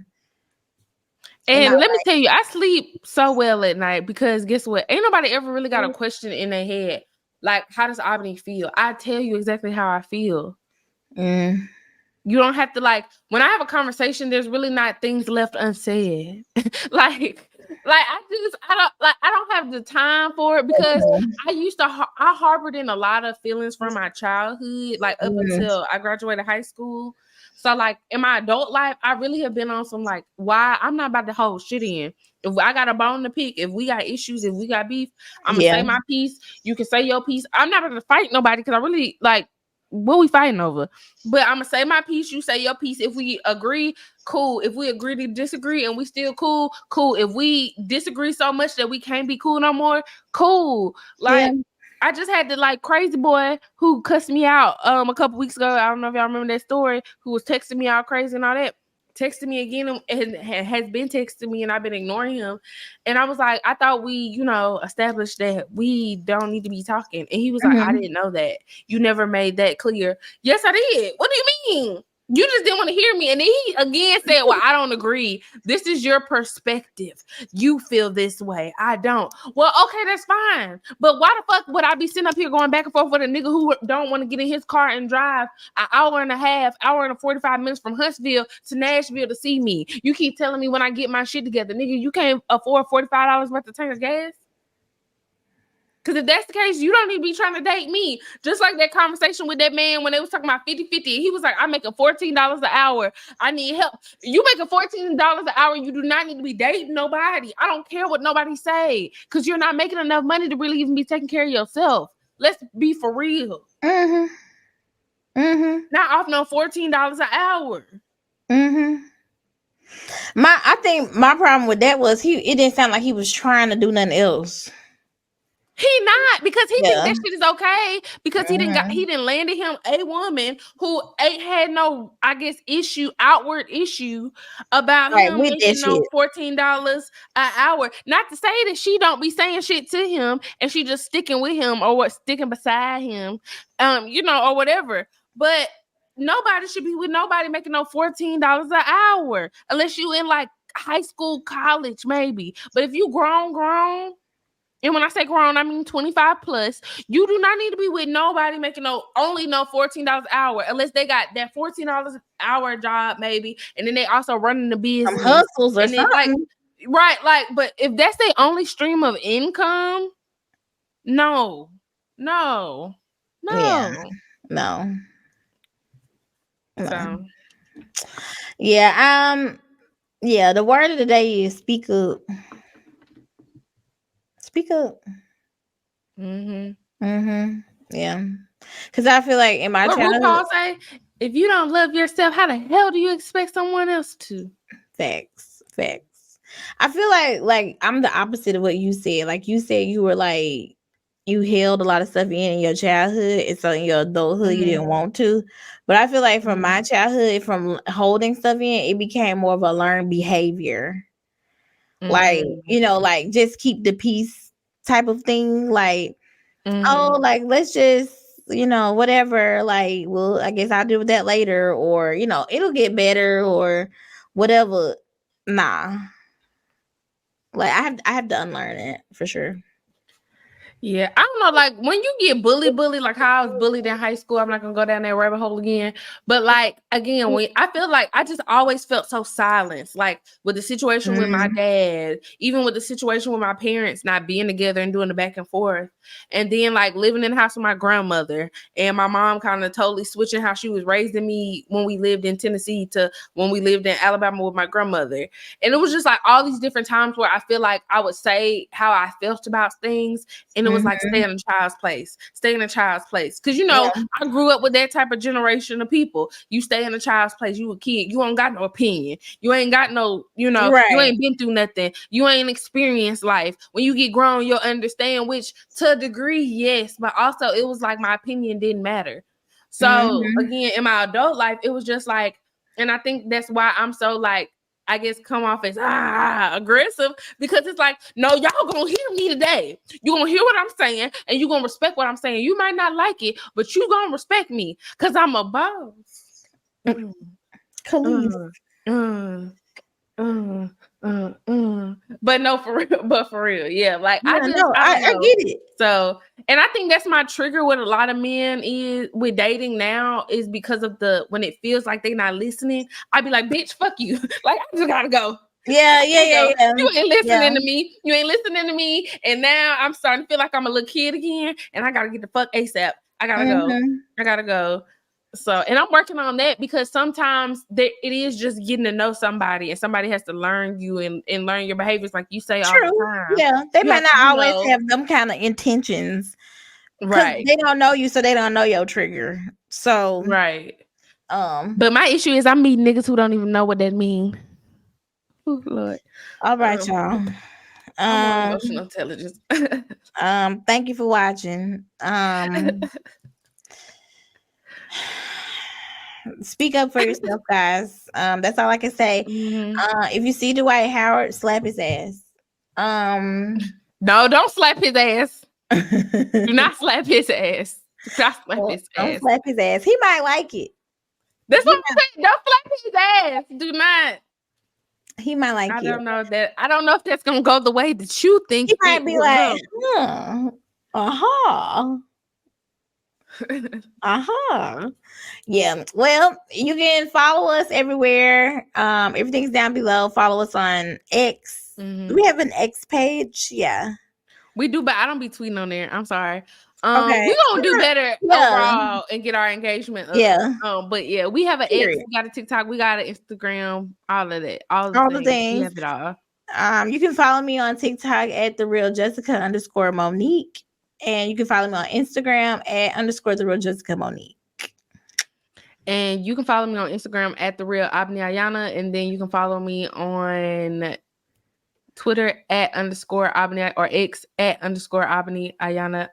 And let me tell you, I sleep so well at night because guess what? Ain't nobody ever really got a question in their head. Like, how does Albany feel? I tell you exactly how I feel. Mm. You don't have to like, when I have a conversation, there's really not things left unsaid. like I don't have the time for it because I harbored in a lot of feelings from my childhood, like up until I graduated high school. So like in my adult life, I really have been on some like, why I'm not about to hold shit in. If I got a bone to pick, if we got issues, if we got beef, I'm gonna say my piece. You can say your piece. I'm not gonna fight nobody because I really like what we fighting over. But I'm gonna say my piece, you say your piece. If we agree, cool. If we agree to disagree and we still cool, cool. If we disagree so much that we can't be cool no more, cool. Like I just had the like crazy boy who cussed me out a couple weeks ago. I don't know if y'all remember that story, who was texting me all crazy and all that. Texted me again and has been texting me and I've been ignoring him. And I was like, I thought we, established that we don't need to be talking. And he was like, I didn't know that. You never made that clear. Yes, I did. What do you mean? You just didn't want to hear me. And then he again said, well, I don't agree. This is your perspective. You feel this way. I don't. Well, okay, that's fine. But why the fuck would I be sitting up here going back and forth with a nigga who don't want to get in his car and drive an hour and 45 minutes from Huntsville to Nashville to see me? You keep telling me when I get my shit together, nigga, you can't afford $45 worth of tank of gas? Because if that's the case, you don't need to be trying to date me. Just like that conversation with that man when they was talking about 50-50. He was like, I'm making $14 an hour. I need help. You making $14 an hour. You do not need to be dating nobody. I don't care what nobody say. Because you're not making enough money to really even be taking care of yourself. Let's be for real. Not off no $14 an hour. I think my problem with that was it didn't sound like he was trying to do nothing else. He not, because he think that shit is okay because he didn't landed him a woman who ain't had no, I guess, outward issue about him making no $14 an hour. Not to say that she don't be saying shit to him and she just sticking with him or sticking beside him, or whatever. But nobody should be with nobody making no $14 an hour unless you in like high school, college, maybe. But if you grown. And when I say grown, I mean 25 plus. You do not need to be with nobody making only $14 an hour unless they got that $14 an hour job, maybe. And then they also running the business. Some hustles or something. But if that's their only stream of income, no. So, the word of the day is speak up. Speak up. Yeah. Because I feel like in my childhood, RuPaul say, if you don't love yourself, how the hell do you expect someone else to? Facts. I feel like I'm the opposite of what you said. Like you said, you were like, you held a lot of stuff in your childhood, and so in your adulthood you didn't want to. But I feel like from my childhood, from holding stuff in, it became more of a learned behavior. Like, like just keep the peace type of thing. Like, like let's just, whatever. Like, well, I guess I'll deal with that later, or it'll get better, or whatever. Nah. Like I have to unlearn it for sure. Yeah, I don't know, like when you get bullied, like how I was bullied in high school, I'm not gonna go down that rabbit hole again. But like again, when I feel like I just always felt so silenced, like with the situation with my dad, even with the situation with my parents not being together and doing the back and forth, and then like living in the house with my grandmother and my mom kind of totally switching how she was raising me when we lived in Tennessee to when we lived in Alabama with my grandmother. And it was just like all these different times where I feel like I would say how I felt about things, and it was like stay in a child's place. Because I grew up with that type of generation of people. You stay in a child's place, you a kid, you don't got no opinion. You ain't got no, you ain't been through nothing. You ain't experienced life. When you get grown, you'll understand, which to a degree, yes, but also it was like my opinion didn't matter. So again, in my adult life, it was just like, and I think that's why I'm so like I guess, come off as aggressive because it's like, no, y'all gonna hear me today. You're gonna hear what I'm saying and you're gonna respect what I'm saying. You might not like it, but you gonna respect me because I'm a boss. But no, for real, yeah. Like Yeah, I don't I get it. So, and I think that's my trigger with a lot of men is with dating now is because of when it feels like they're not listening. I'd be like, bitch, fuck you. Like I just gotta go. Yeah. You ain't listening to me. You ain't listening to me. And now I'm starting to feel like I'm a little kid again, and I gotta get the fuck ASAP. I gotta go. I gotta go. So, and I'm working on that because sometimes it is just getting to know somebody, and somebody has to learn you and learn your behaviors, like you say all the time. Yeah, they might not always have them kind of intentions, right? They don't know you, so they don't know your trigger. So, right. But my issue is I'm meeting niggas who don't even know what that means. Oh, Lord. All right, y'all. Emotional intelligence. Thank you for watching. Speak up for yourself, guys. That's all I can say. If you see Dwight Howard, slap his ass. No, don't slap his ass. Do not slap his ass. Do not slap his ass. Don't slap his ass. He might like it. That's what I'm saying. Don't slap his ass. Do not. He might like it. I don't know that. I don't know if that's gonna go the way that you think. He might be like, yeah. Well, you can follow us everywhere. Everything's down below. Follow us on X. Do we have an X page? Yeah, we do, but I don't be tweeting on there. I'm sorry. We're gonna do better overall and get our engagement up. Yeah. But yeah, we have an X, we got a TikTok, we got an Instagram, all of that, all the things. We have it all. You can follow me on TikTok at @therealjessica_Monique. And you can follow me on Instagram at _therealjessicamonique. And you can follow me on Instagram at @therealabneyayana. And then you can follow me on Twitter at _Abney or X at _AbneyAyana_.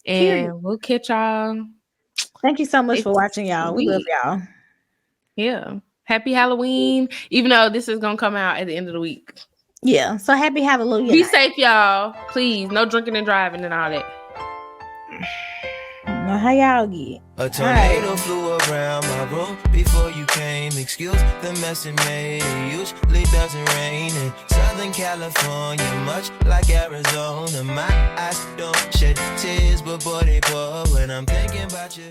And we'll catch y'all. Thank you so much for watching, y'all. We love y'all. Yeah. Happy Halloween. Even though this is gonna come out at the end of the week. Yeah. So happy Hallelujah. Be safe, y'all. Please. No drinking and driving and all that. How y'all get? A tornado flew around my room before you came. Excuse the mess it made. It usually doesn't rain in Southern California, much like Arizona. My eyes don't shed tears, but boy, they pour when I'm thinking about you.